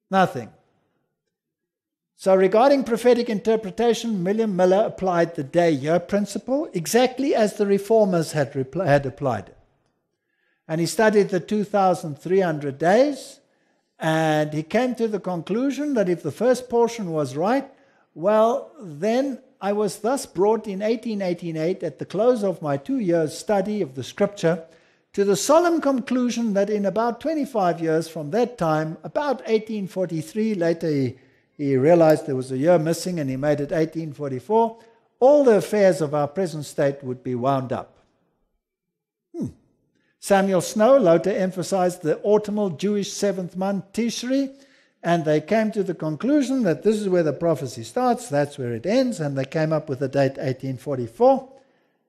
Nothing. So regarding prophetic interpretation, William Miller applied the day-year principle exactly as the Reformers had applied it. And he studied the 2,300 days, and he came to the conclusion that if the first portion was right, well, then I was thus brought in 1888, at the close of my 2 years' study of the Scripture, to the solemn conclusion that in about 25 years from that time, about 1843, later he realized there was a year missing and he made it 1844, all the affairs of our present state would be wound up. Samuel Snow later emphasized the autumnal Jewish 7th month, Tishri, and they came to the conclusion that this is where the prophecy starts, that's where it ends, and they came up with the date 1844,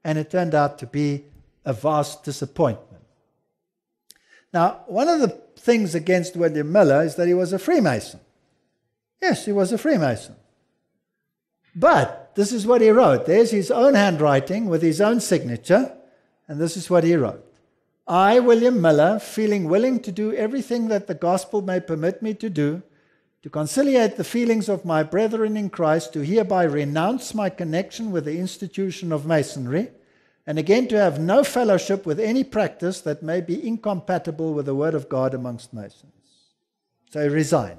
and it turned out to be a vast disappointment. Now, one of the things against William Miller is that he was a Freemason. Yes, he was a Freemason. But this is what he wrote. There's his own handwriting with his own signature, and this is what he wrote. I, William Miller, feeling willing to do everything that the gospel may permit me to do, to conciliate the feelings of my brethren in Christ, to hereby renounce my connection with the institution of Masonry, and again to have no fellowship with any practice that may be incompatible with the Word of God amongst Masons. So he resigned.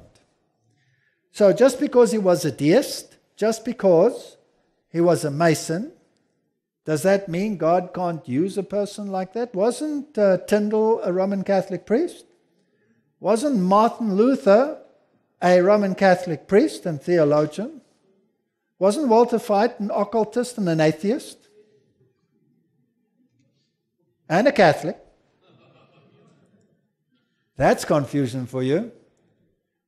So just because he was a deist, just because he was a Mason, does that mean God can't use a person like that? Wasn't Tyndale a Roman Catholic priest? Wasn't Martin Luther a Roman Catholic priest and theologian? Wasn't Walter Veith an occultist and an atheist? And a Catholic. That's confusion for you.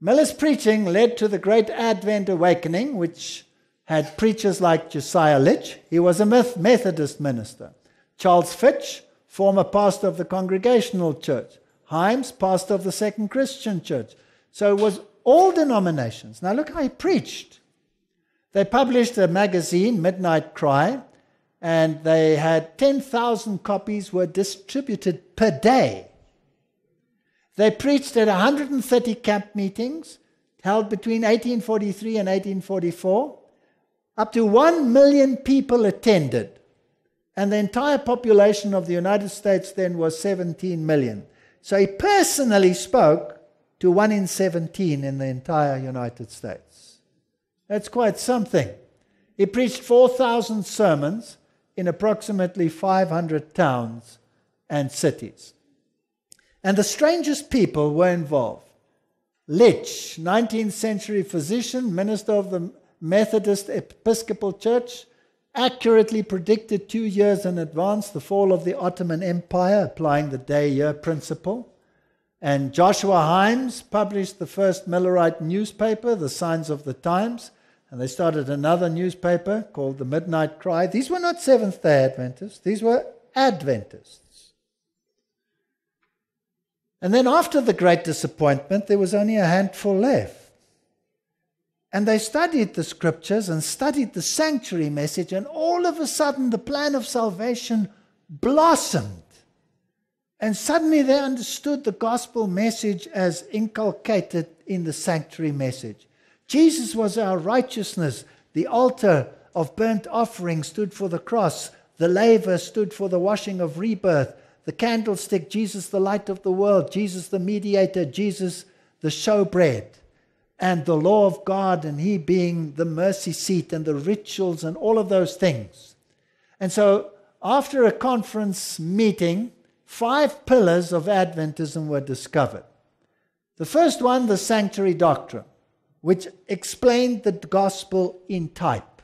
Miller's preaching led to the Great Advent Awakening, which had preachers like Josiah Litch. He was a Methodist minister. Charles Fitch, former pastor of the Congregational Church. Himes, pastor of the Second Christian Church. So it was all denominations. Now look how he preached. They published a magazine, Midnight Cry, and they had 10,000 copies were distributed per day. They preached at 130 camp meetings held between 1843 and 1844. Up to 1 million people attended. And the entire population of the United States then was 17 million. So he personally spoke to 1 in 17 in the entire United States. That's quite something. He preached 4,000 sermons in approximately 500 towns and cities. And the strangest people were involved. Litch, 19th century physician, minister of the Methodist Episcopal Church, accurately predicted 2 years in advance the fall of the Ottoman Empire, applying the day-year principle. And Joshua Himes published the first Millerite newspaper, The Signs of the Times, and they started another newspaper called the Midnight Cry. These were not Seventh-day Adventists, these were Adventists. And then after the Great Disappointment, there was only a handful left. And they studied the scriptures and studied the sanctuary message, and all of a sudden the plan of salvation blossomed. And suddenly they understood the gospel message as inculcated in the sanctuary message. Jesus was our righteousness. The altar of burnt offering stood for the cross. The laver stood for the washing of rebirth. The candlestick, Jesus the light of the world. Jesus the mediator. Jesus the showbread. And the law of God, and he being the mercy seat, and the rituals and all of those things. And so after a conference meeting, 5 pillars of Adventism were discovered. The first one, the sanctuary doctrine, which explained the gospel in type.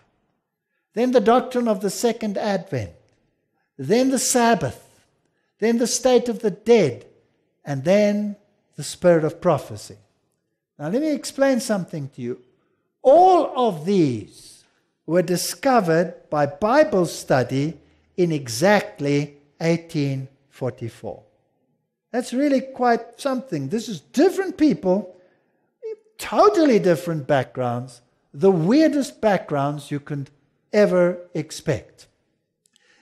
Then the doctrine of the second advent. Then the Sabbath. Then the state of the dead. And then the spirit of prophecy. Now let me explain something to you. All of these were discovered by Bible study in exactly 1844. That's really quite something. This is different people, totally different backgrounds, the weirdest backgrounds you can ever expect.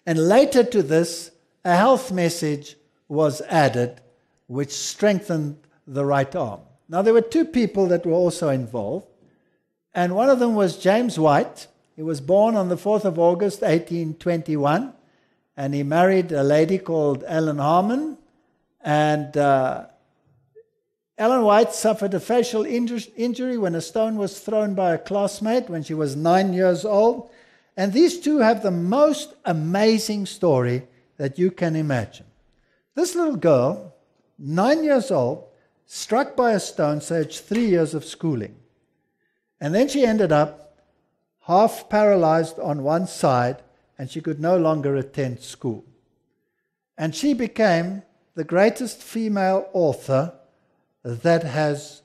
And later to this, a health message was added, which strengthened the right arm. Now, there were 2 people that were also involved, and one of them was James White. He was born on the 4th of August, 1821, and he married a lady called Ellen Harmon, and Ellen White suffered a facial injury when a stone was thrown by a classmate when she was 9 years old, and these 2 have the most amazing story that you can imagine. This little girl, 9 years old, struck by a stone, so it's 3 years of schooling. And then she ended up half paralyzed on one side, and she could no longer attend school. And she became the greatest female author that has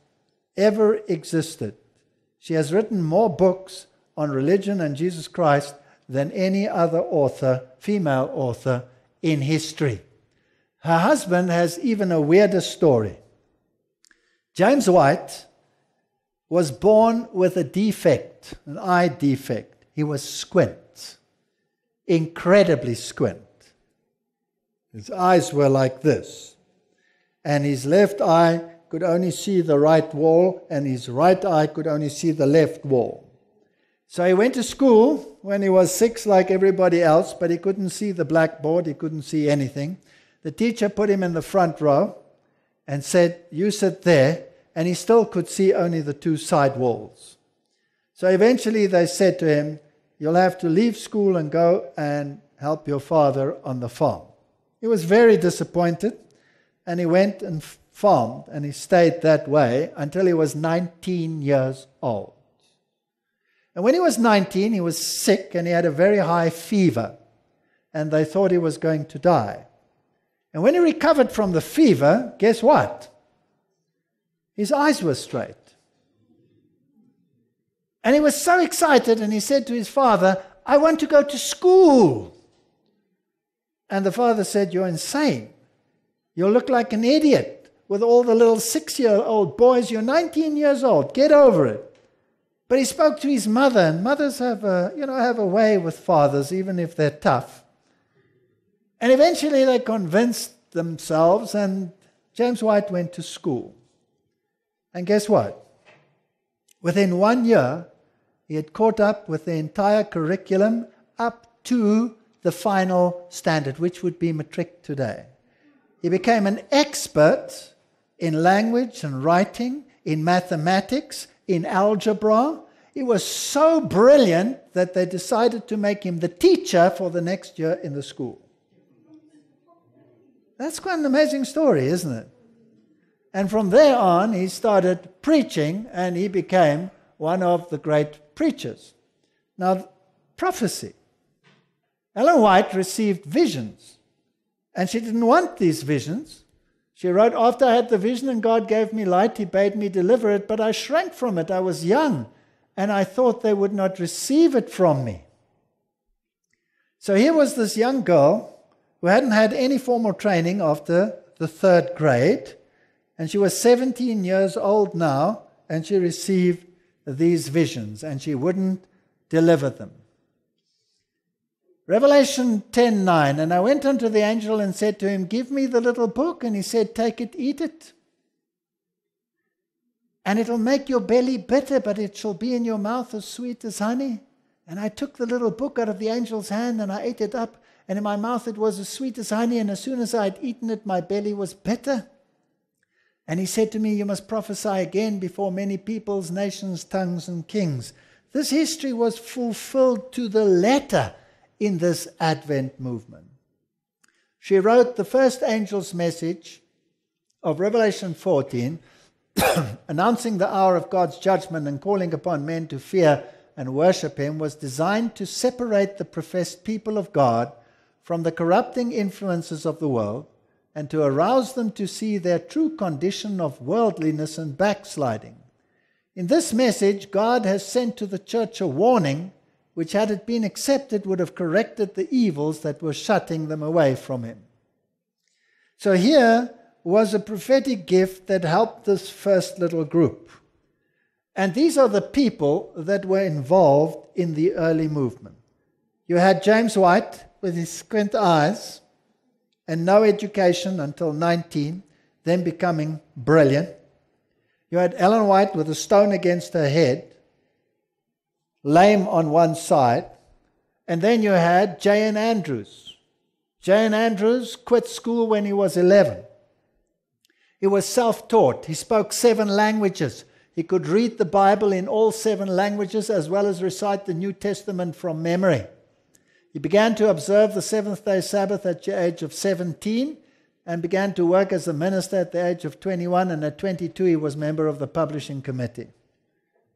ever existed. She has written more books on religion and Jesus Christ than any other author, female author, in history. Her husband has even a weirder story. James White was born with a defect, an eye defect. He was squint, incredibly squint. His eyes were like this. And his left eye could only see the right wall, and his right eye could only see the left wall. So he went to school when he was 6 like everybody else, but he couldn't see the blackboard, he couldn't see anything. The teacher put him in the front row and said, "You sit there," and he still could see only the 2 side walls. So eventually they said to him, "You'll have to leave school and go and help your father on the farm." He was very disappointed, and he went and farmed, and he stayed that way until he was 19 years old. And when he was 19, he was sick, and he had a very high fever, and they thought he was going to die. And when he recovered from the fever, guess what? His eyes were straight. And he was so excited, and he said to his father, I want to go to school. And the father said, you're insane. You'll look like an idiot with all the little 6-year-old boys. You're 19 years old. Get over it. But he spoke to his mother, and mothers have a way with fathers, even if they're tough. And eventually they convinced themselves, and James White went to school. And guess what? Within 1 year, he had caught up with the entire curriculum up to the final standard, which would be matric today. He became an expert in language and writing, in mathematics, in algebra. He was so brilliant that they decided to make him the teacher for the next year in the school. That's quite an amazing story, isn't it? And from there on, he started preaching, and he became one of the great preachers. Now, prophecy. Ellen White received visions, and she didn't want these visions. She wrote, after I had the vision and God gave me light, he bade me deliver it, but I shrank from it. I was young, and I thought they would not receive it from me. So here was this young girl who hadn't had any formal training after the 3rd grade, and she was 17 years old now, and she received these visions, and she wouldn't deliver them. Revelation 10:9, and I went unto the angel and said to him, give me the little book. And he said, take it, eat it. And it'll make your belly bitter, but it shall be in your mouth as sweet as honey. And I took the little book out of the angel's hand, and I ate it up. And in my mouth it was as sweet as honey. And as soon as I had eaten it, my belly was bitter. And he said to me, you must prophesy again before many peoples, nations, tongues, and kings. This history was fulfilled to the letter in this Advent movement. She wrote the first angel's message of Revelation 14, announcing the hour of God's judgment and calling upon men to fear and worship him, was designed to separate the professed people of God from the corrupting influences of the world and to arouse them to see their true condition of worldliness and backsliding. In this message, God has sent to the church a warning which, had it been accepted, would have corrected the evils that were shutting them away from him. So here was a prophetic gift that helped this first little group. And these are the people that were involved in the early movement. You had James White with his squint eyes and no education until 19, then becoming brilliant. You had Ellen White with a stone against her head, lame on one side. And then you had J.N. Andrews. J.N. Andrews quit school when he was 11. He was self-taught. He spoke 7 languages. He could read the Bible in all 7 languages as well as recite the New Testament from memory. He began to observe the seventh-day Sabbath at the age of 17 and began to work as a minister at the age of 21, and at 22 he was member of the publishing committee.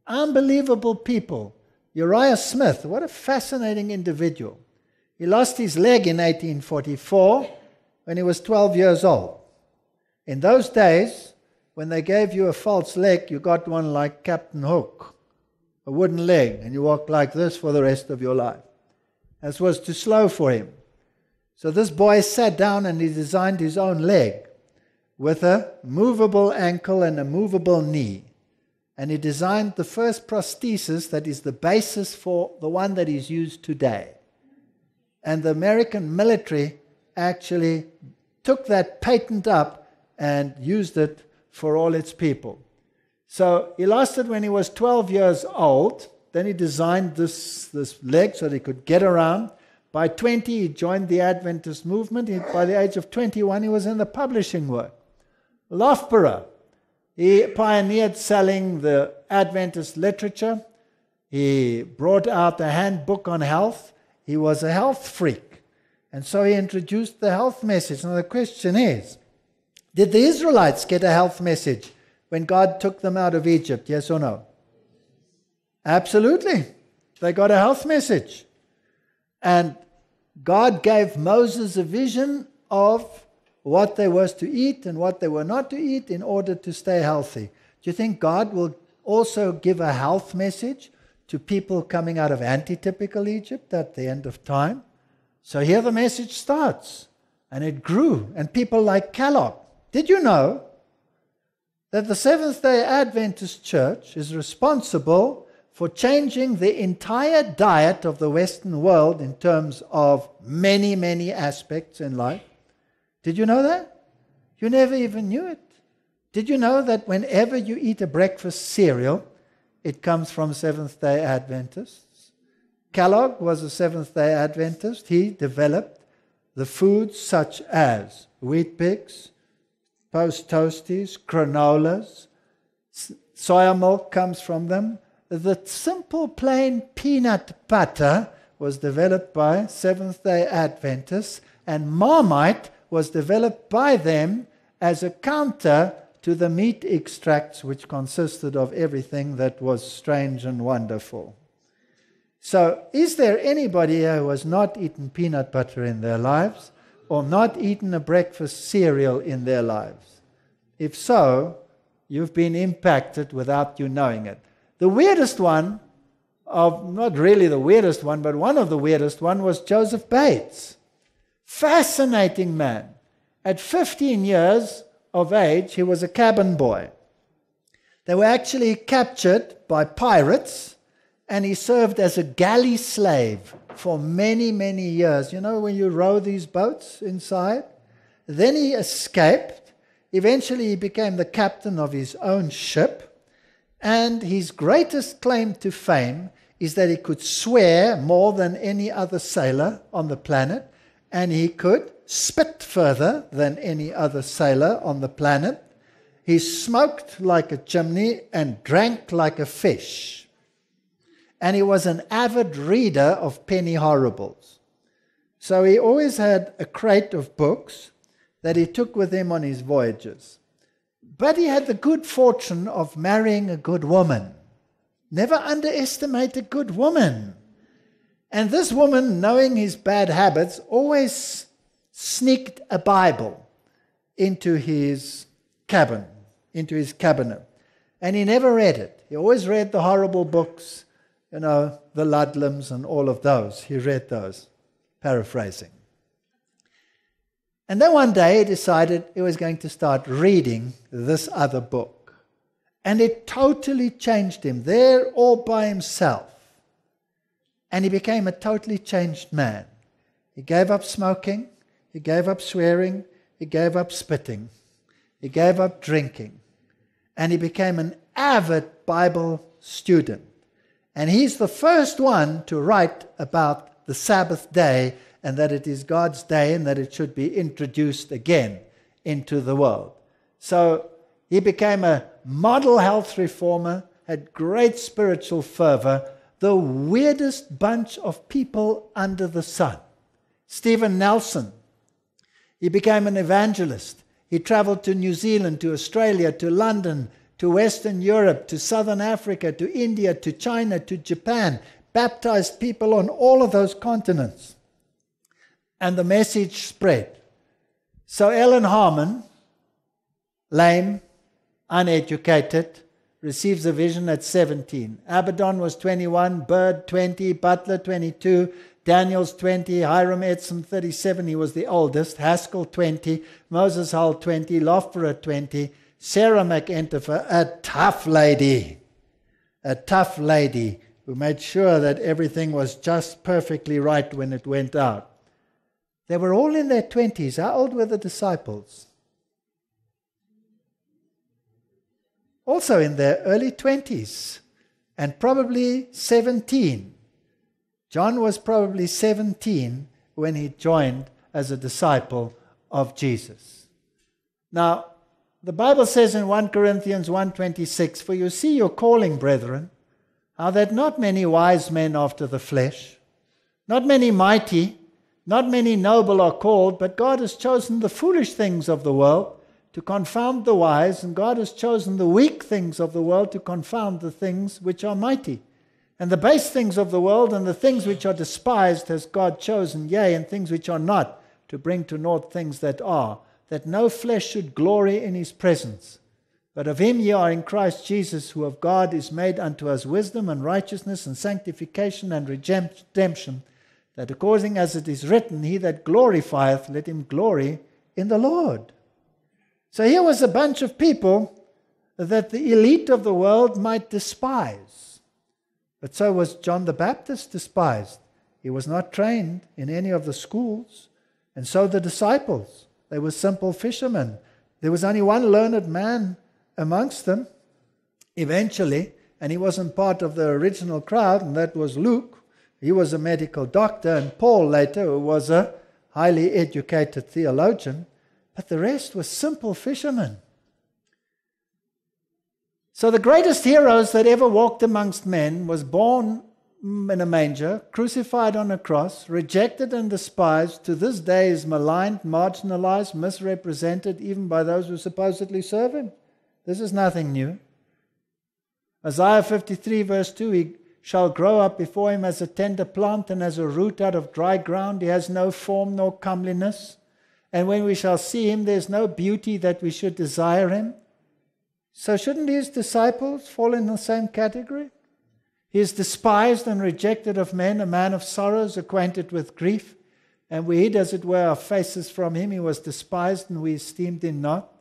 Unbelievable people. Uriah Smith, what a fascinating individual. He lost his leg in 1844 when he was 12 years old. In those days, when they gave you a false leg, you got one like Captain Hook, a wooden leg, and you walked like this for the rest of your life. This was too slow for him. So this boy sat down and he designed his own leg with a movable ankle and a movable knee. And he designed the first prosthesis that is the basis for the one that is used today. And the American military actually took that patent up and used it for all its people. So he lost it when he was 12 years old. Then he designed this leg so that he could get around. By 20, he joined the Adventist movement. By the age of 21, he was in the publishing work. Loughborough. He pioneered selling the Adventist literature. He brought out the handbook on health. He was a health freak. And so he introduced the health message. Now the question is, did the Israelites get a health message when God took them out of Egypt? Yes or no? Absolutely. They got a health message. And God gave Moses a vision of what they were to eat and what they were not to eat in order to stay healthy. Do you think God will also give a health message to people coming out of anti-typical Egypt at the end of time. So here the message starts, and it grew. And people like Kellogg. Did you know that the Seventh-day Adventist Church is responsible for changing the entire diet of the Western world in terms of many, many aspects in life? Did you know that? You never even knew it. Did you know that whenever you eat a breakfast cereal, it comes from Seventh-day Adventists? Kellogg was a Seventh-day Adventist. He developed the foods such as Wheat Bix, Post Toasties, granolas, soya milk comes from them. The simple plain peanut butter was developed by Seventh-day Adventists, and Marmite was developed by them as a counter to the meat extracts, which consisted of everything that was strange and wonderful. So, is there anybody here who has not eaten peanut butter in their lives, or not eaten a breakfast cereal in their lives? If so, you've been impacted without you knowing it. The weirdest one, not really the weirdest one, but one of the weirdest one was Joseph Bates. Fascinating man. At 15 years of age, he was a cabin boy. They were actually captured by pirates, and he served as a galley slave for many, many years. You know, when you row these boats inside? Then he escaped. Eventually, he became the captain of his own ship. And his greatest claim to fame is that he could swear more than any other sailor on the planet. And he could spit further than any other sailor on the planet. He smoked like a chimney and drank like a fish. And he was an avid reader of penny horribles. So he always had a crate of books that he took with him on his voyages. But he had the good fortune of marrying a good woman. Never underestimate a good woman. And this woman, knowing his bad habits, always sneaked a Bible into his cabin, into his cabinet. And he never read it. He always read the horrible books, you know, the Ludlams and all of those. He read those, paraphrasing. And then one day he decided he was going to start reading this other book. And it totally changed him, there all by himself. And he became a totally changed man. He gave up smoking. He gave up swearing. He gave up spitting. He gave up drinking. And he became an avid Bible student. And he's the first one to write about the Sabbath day, and that it is God's day and that it should be introduced again into the world. So he became a model health reformer, had great spiritual fervor, the weirdest bunch of people under the sun. Stephen Nelson, he became an evangelist. He traveled to New Zealand, to Australia, to London, to Western Europe, to Southern Africa, to India, to China, to Japan, baptized people on all of those continents. And the message spread. So Ellen Harmon, lame, uneducated, receives a vision at 17. Abaddon was 21, Bird 20, Butler 22, Daniels 20, Hiram Edson 37, he was the oldest, Haskell 20, Moses Hull 20, Loughborough 20, Sarah McEnteffer, a tough lady who made sure that everything was just perfectly right when it went out. They were all in their 20s. How old were the disciples? Also in their early 20s, and probably 17. John was probably 17 when he joined as a disciple of Jesus. Now, the Bible says in 1 Corinthians 1:26, "For you see your calling, brethren, how that not many wise men after the flesh, not many mighty, not many noble are called, but God has chosen the foolish things of the world to confound the wise, and God has chosen the weak things of the world to confound the things which are mighty. And the base things of the world and the things which are despised has God chosen, yea, and things which are not, to bring to naught things that are, that no flesh should glory in his presence. But of him ye are in Christ Jesus, who of God is made unto us wisdom and righteousness and sanctification and redemption, that according as it is written, he that glorifieth, let him glory in the Lord. So here was a bunch of people that the elite of the world might despise. But so was John the Baptist despised. He was not trained in any of the schools. And so the disciples, they were simple fishermen. There was only one learned man amongst them, eventually, and he wasn't part of the original crowd, and that was Luke. He was a medical doctor, and Paul later, who was a highly educated theologian, but the rest were simple fishermen. So the greatest heroes that ever walked amongst men was born in a manger, crucified on a cross, rejected and despised, to this day is maligned, marginalized, misrepresented, even by those who supposedly serve him. This is nothing new. Isaiah 53 verse 2, he shall grow up before him as a tender plant and as a root out of dry ground. He has no form nor comeliness. And when we shall see him, there is no beauty that we should desire him. So shouldn't his disciples fall in the same category? He is despised and rejected of men, a man of sorrows, acquainted with grief. And we hid, as it were, our faces from him. He was despised, and we esteemed him not.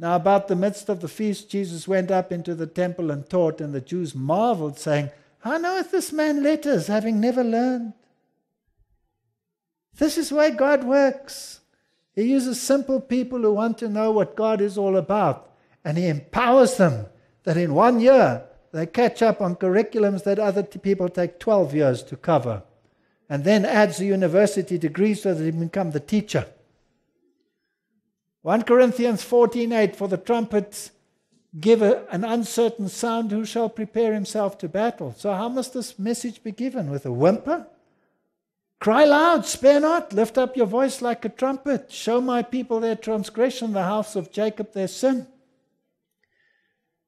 Now about the midst of the feast, Jesus went up into the temple and taught, and the Jews marveled, saying, How knoweth this man letters, having never learned? This is the way God works. He uses simple people who want to know what God is all about, and he empowers them that in 1 year they catch up on curriculums that other people take 12 years to cover, and then adds a university degree so that he can become the teacher. 1 Corinthians 14:8, for the trumpets give an uncertain sound, who shall prepare himself to battle? So how must this message be given? With a whimper? Cry loud, spare not, lift up your voice like a trumpet. Show my people their transgression, the house of Jacob their sin.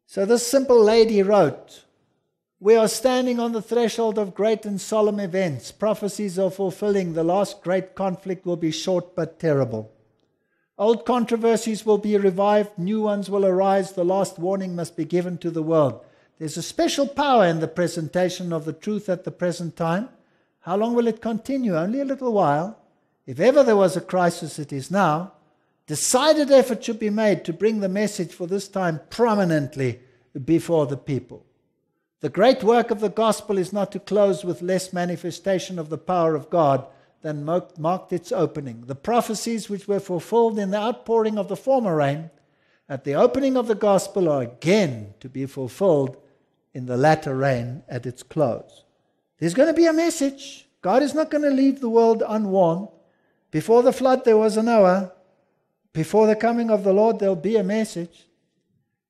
So this simple lady wrote, we are standing on the threshold of great and solemn events. Prophecies are fulfilling. The last great conflict will be short but terrible. Old controversies will be revived, new ones will arise, the last warning must be given to the world. There's a special power in the presentation of the truth at the present time. How long will it continue? Only a little while. If ever there was a crisis, it is now. Decided effort should be made to bring the message for this time prominently before the people. The great work of the gospel is not to close with less manifestation of the power of God than marked its opening. The prophecies which were fulfilled in the outpouring of the former rain at the opening of the gospel are again to be fulfilled in the latter rain at its close. There's going to be a message. God is not going to leave the world unwarned. Before the flood there was a Noah. Before the coming of the Lord there'll be a message.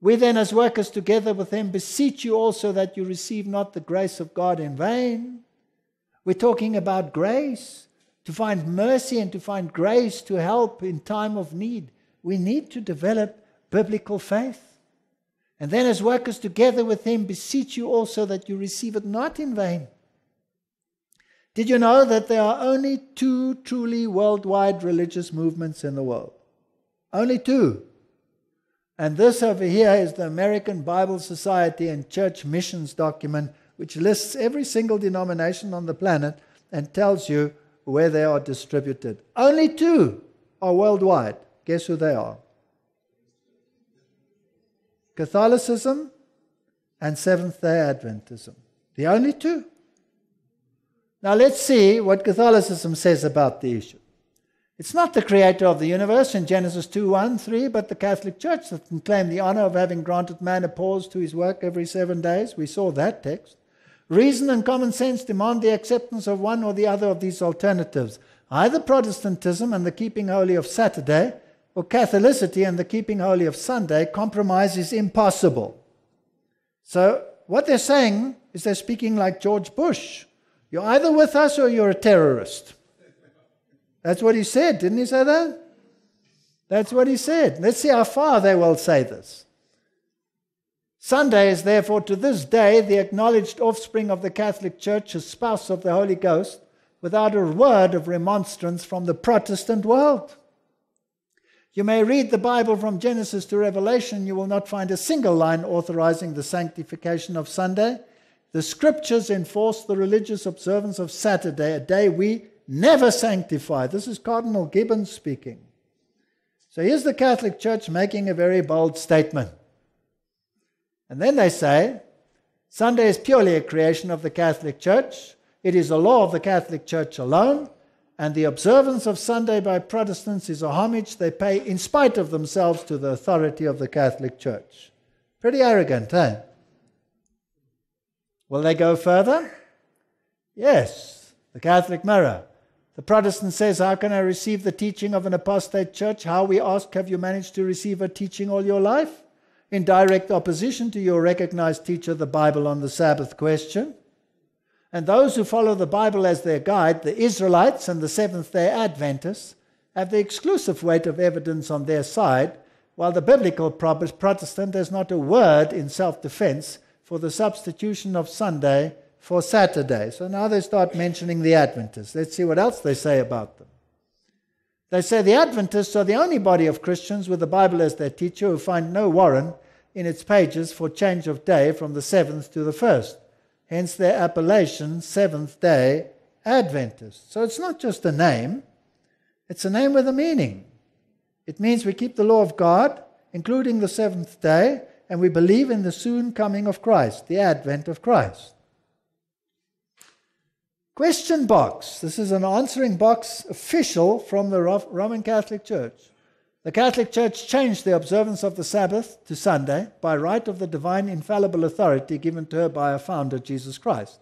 We then, as workers together with him, beseech you also that you receive not the grace of God in vain. We're talking about grace, to find mercy and to find grace to help in time of need. We need to develop biblical faith. And then, as workers together with him, beseech you also that you receive it not in vain. Did you know that there are only 2 truly worldwide religious movements in the world? Only 2. And this over here is the American Bible Society and Church Missions document, which lists every single denomination on the planet and tells you where they are distributed. Only 2 are worldwide. Guess who they are? Catholicism and Seventh-day Adventism. The only 2. Now let's see what Catholicism says about the issue. It's not the creator of the universe in Genesis 2:1-3, but the Catholic Church that can claim the honor of having granted man a pause to his work every 7 days. We saw that text. Reason and common sense demand the acceptance of one or the other of these alternatives. Either Protestantism and the keeping holy of Saturday, or Catholicity and the keeping holy of Sunday. Compromise is impossible. So what they're saying is they're speaking like George Bush. You're either with us or you're a terrorist. That's what he said, didn't he say that? That's what he said. Let's see how far they will say this. Sunday is therefore to this day the acknowledged offspring of the Catholic Church, a spouse of the Holy Ghost, without a word of remonstrance from the Protestant world. You may read the Bible from Genesis to Revelation, you will not find a single line authorizing the sanctification of Sunday. The Scriptures enforce the religious observance of Saturday, a day we never sanctify. This is Cardinal Gibbons speaking. So here's the Catholic Church making a very bold statement. And then they say, Sunday is purely a creation of the Catholic Church. It is a law of the Catholic Church alone. And the observance of Sunday by Protestants is a homage they pay in spite of themselves to the authority of the Catholic Church. Pretty arrogant, eh? Will they go further? Yes. The Catholic Mirror. The Protestant says, how can I receive the teaching of an apostate church? How, we ask, have you managed to receive a teaching all your life? In direct opposition to your recognized teacher, the Bible on the Sabbath question. And those who follow the Bible as their guide, the Israelites and the Seventh-day Adventists, have the exclusive weight of evidence on their side, while the biblical Protestant has not a word in self-defense for the substitution of Sunday for Saturday. So now they start mentioning the Adventists. Let's see what else they say about them. They say the Adventists are the only body of Christians with the Bible as their teacher who find no warrant in its pages for change of day from the 7th to the 1st. Hence their appellation, Seventh-day Adventists. So it's not just a name, it's a name with a meaning. It means we keep the law of God, including the seventh day, and we believe in the soon coming of Christ, the advent of Christ. Question box. This is an answering box official from the Roman Catholic Church. The Catholic Church changed the observance of the Sabbath to Sunday by right of the divine infallible authority given to her by our founder, Jesus Christ.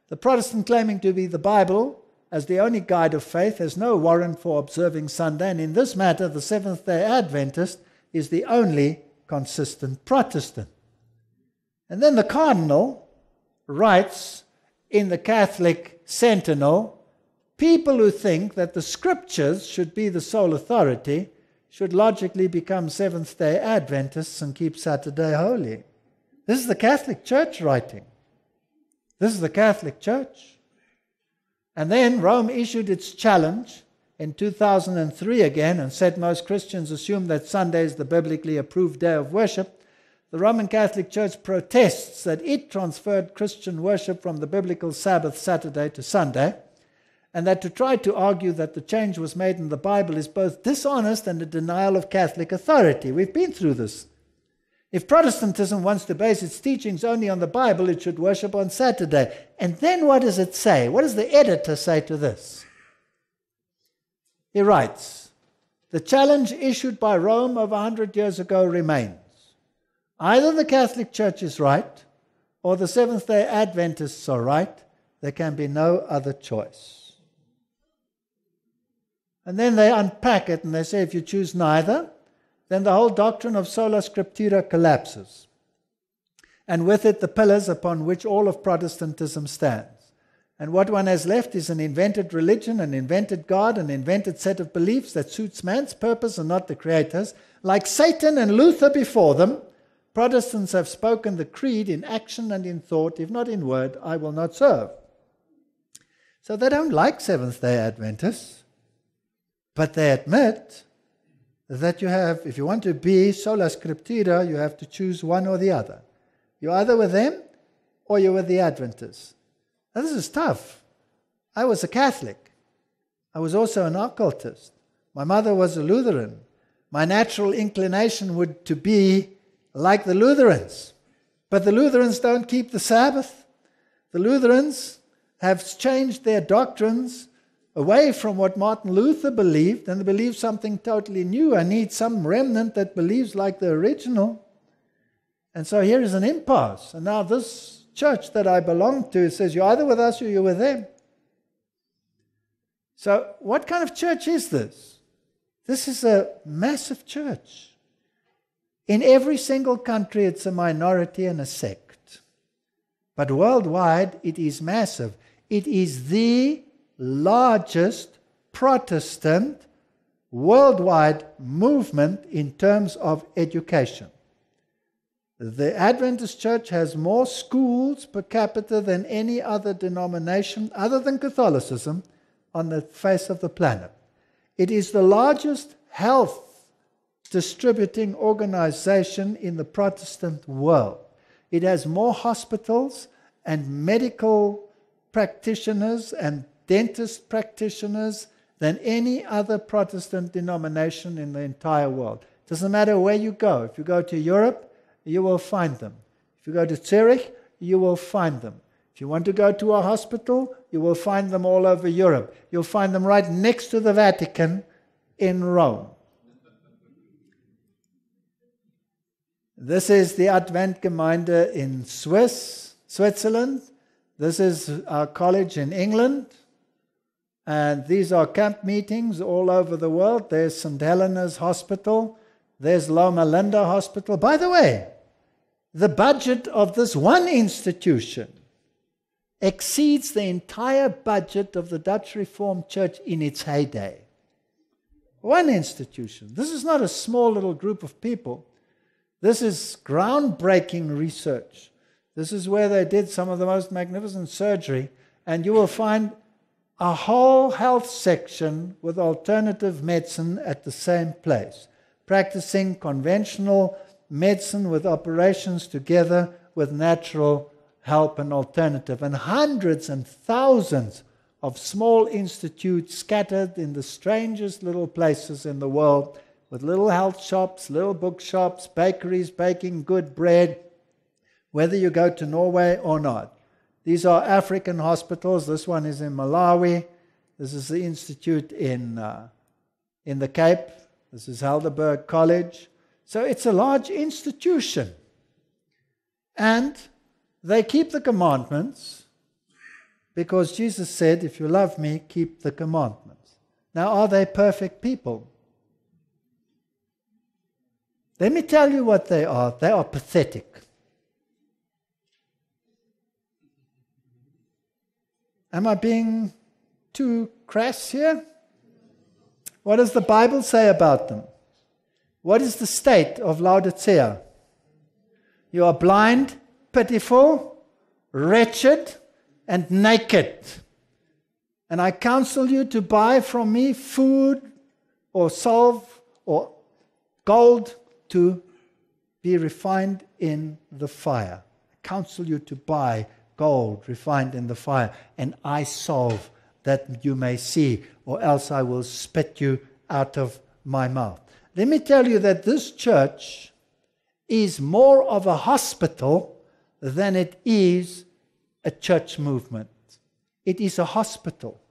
The Protestant, claiming to be the Bible as the only guide of faith, has no warrant for observing Sunday, and in this matter the Seventh-day Adventist is the only consistent Protestant. And then the Cardinal writes in the Catholic Sentinel, people who think that the Scriptures should be the sole authority should logically become Seventh-day Adventists and keep Saturday holy. This is the Catholic Church writing. This is the Catholic Church. And then Rome issued its challenge in 2003 again and said most Christians assume that Sunday is the biblically approved day of worship. The Roman Catholic Church protests that it transferred Christian worship from the biblical Sabbath Saturday to Sunday, and that to try to argue that the change was made in the Bible is both dishonest and a denial of Catholic authority. We've been through this. If Protestantism wants to base its teachings only on the Bible, it should worship on Saturday. And then what does it say? What does the editor say to this? He writes, the challenge issued by Rome over 100 years ago remains. Either the Catholic Church is right, or the Seventh-day Adventists are right. There can be no other choice. And then they unpack it and they say if you choose neither, then the whole doctrine of sola scriptura collapses. And with it the pillars upon which all of Protestantism stands. And what one has left is an invented religion, an invented God, an invented set of beliefs that suits man's purpose and not the Creator's. Like Satan and Luther before them, Protestants have spoken the creed in action and in thought, if not in word, I will not serve. So they don't like Seventh-day Adventists, but they admit that you have, if you want to be sola scriptura, you have to choose one or the other. You're either with them or you're with the Adventists. Now this is tough. I was a Catholic. I was also an occultist. My mother was a Lutheran. My natural inclination would to be like the Lutherans. But the Lutherans don't keep the Sabbath. The Lutherans have changed their doctrines away from what Martin Luther believed, and they believe something totally new. I need some remnant that believes like the original. And so here is an impasse. And now this church that I belong to says, you're either with us or you're with them. So what kind of church is this? This is a massive church. In every single country, it's a minority and a sect. But worldwide, it is massive. It is the largest Protestant worldwide movement in terms of education. The Adventist Church has more schools per capita than any other denomination other than Catholicism on the face of the planet. It is the largest health distributing organization in the Protestant world. It has more hospitals and medical practitioners and dentist practitioners than any other Protestant denomination in the entire world. Doesn't matter where you go. If you go to Europe, you will find them. If you go to Zurich, you will find them. If you want to go to a hospital, you will find them all over Europe. You'll find them right next to the Vatican in Rome. This is the Adventgemeinde in Switzerland. This is our college in England. And these are camp meetings all over the world. There's St. Helena's Hospital. There's Loma Linda Hospital. By the way, the budget of this one institution exceeds the entire budget of the Dutch Reformed Church in its heyday. One institution. This is not a small little group of people. This is groundbreaking research. This is where they did some of the most magnificent surgery. And you will find a whole health section with alternative medicine at the same place, practicing conventional medicine with operations together with natural help and alternative, and hundreds and thousands of small institutes scattered in the strangest little places in the world, with little health shops, little bookshops, bakeries baking good bread, whether you go to Norway or not. These are African hospitals. This one is in Malawi. This is the institute in the Cape. This is Heidelberg College. So it's a large institution. And they keep the commandments because Jesus said, if you love me, keep the commandments. Now, are they perfect people? Let me tell you what they are. They are pathetic. Am I being too crass here? What does the Bible say about them? What is the state of Laodicea? You are blind, pitiful, wretched, and naked. And I counsel you to buy from me food or salve or gold to be refined in the fire. I counsel you to buy gold refined in the fire, and eye salve that you may see, or else I will spit you out of my mouth. Let me tell you that this church is more of a hospital than it is a church movement. It is a hospital.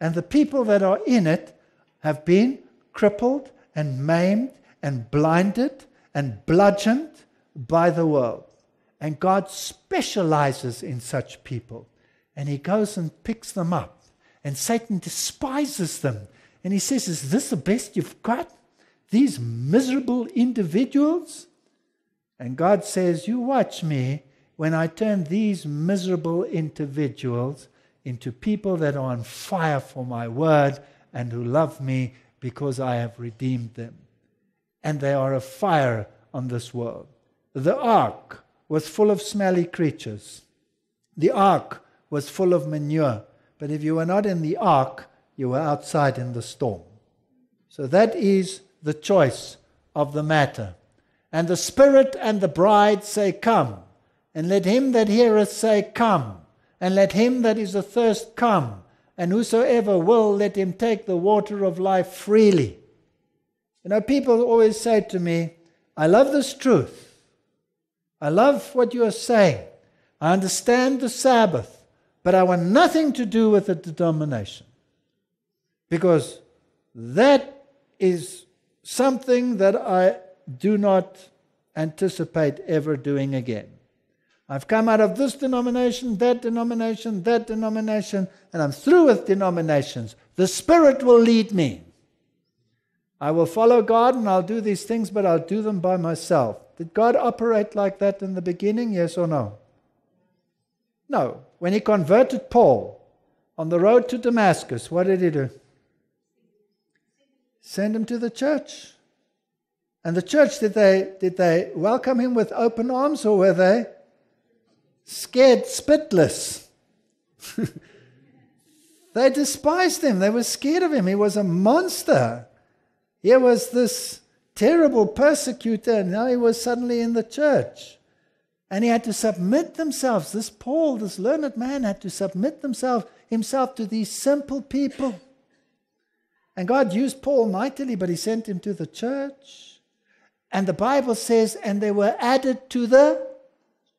And the people that are in it have been crippled and maimed and blinded and bludgeoned by the world. And God specializes in such people. And He goes and picks them up. And Satan despises them. And he says, is this the best you've got? These miserable individuals? And God says, you watch me when I turn these miserable individuals into people that are on fire for my word and who love me because I have redeemed them. And they are a fire on this world. The ark was full of smelly creatures. The ark was full of manure. But if you were not in the ark, you were outside in the storm. So that is the choice of the matter. And the Spirit and the bride say, come. And let him that heareth say, come. And let him that is athirst come. And whosoever will, let him take the water of life freely. You know, people always say to me, I love this truth. I love what you are saying. I understand the Sabbath, but I want nothing to do with the denomination. Because that is something that I do not anticipate ever doing again. I've come out of this denomination, that denomination, and I'm through with denominations. The Spirit will lead me. I will follow God and I'll do these things, but I'll do them by myself. Did God operate like that in the beginning, yes or no? No. When He converted Paul on the road to Damascus, what did He do? Send him to the church. And the church, did they welcome him with open arms, or were they scared spitless? They despised him. They were scared of him. He was a monster. Here was this terrible persecutor, and now he was suddenly in the church. And he had to submit themselves. This Paul, this learned man, had to submit himself to these simple people. And God used Paul mightily, but he sent him to the church. And the Bible says, and they were added to the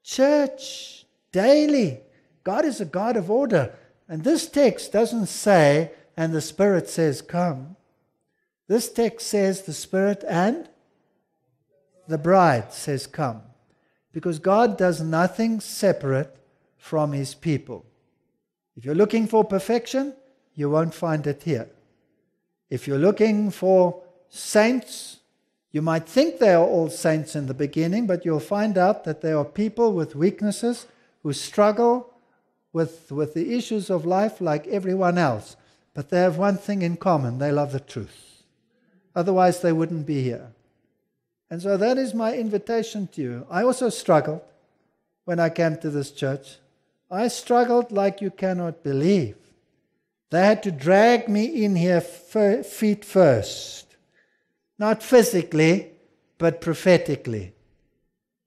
church daily. God is a God of order. And this text doesn't say, and the Spirit says, come. This text says the Spirit and the bride says, come. Because God does nothing separate from His people. If you're looking for perfection, you won't find it here. If you're looking for saints, you might think they are all saints in the beginning, but you'll find out that there are people with weaknesses who struggle with the issues of life like everyone else. But they have one thing in common: they love the truth. Otherwise, they wouldn't be here. And so that is my invitation to you. I also struggled when I came to this church. I struggled like you cannot believe. They had to drag me in here feet first. Not physically, but prophetically.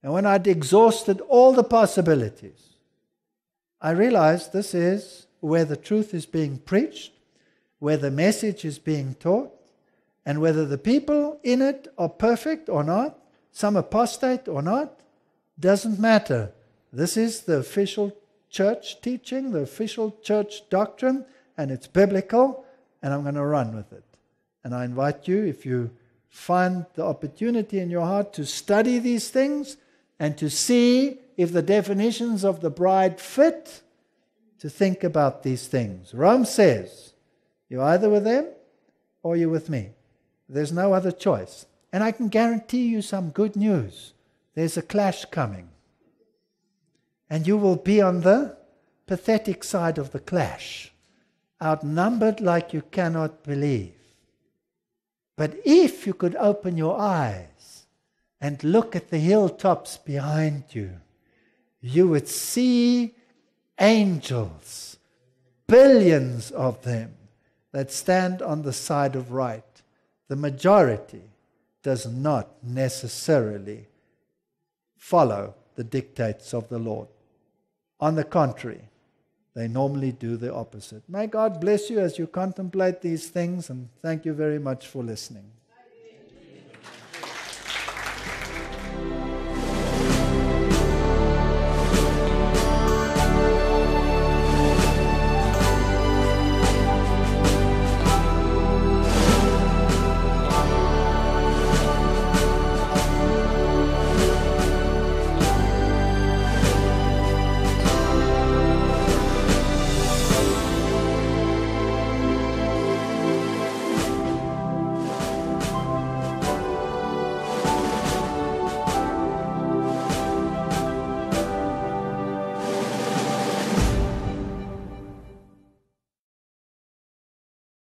And when I'd exhausted all the possibilities, I realized this is where the truth is being preached, where the message is being taught, and whether the people in it are perfect or not, some apostate or not, doesn't matter. This is the official church teaching, the official church doctrine, and it's biblical, and I'm going to run with it. And I invite you, if you find the opportunity in your heart to study these things and to see if the definitions of the bride fit, to think about these things. Rome says, you're either with them or you're with me. There's no other choice. And I can guarantee you some good news. There's a clash coming. And you will be on the pathetic side of the clash, outnumbered like you cannot believe. But if you could open your eyes and look at the hilltops behind you, you would see angels, billions of them, that stand on the side of right. The majority does not necessarily follow the dictates of the Lord. On the contrary, they normally do the opposite. May God bless you as you contemplate these things, and thank you very much for listening.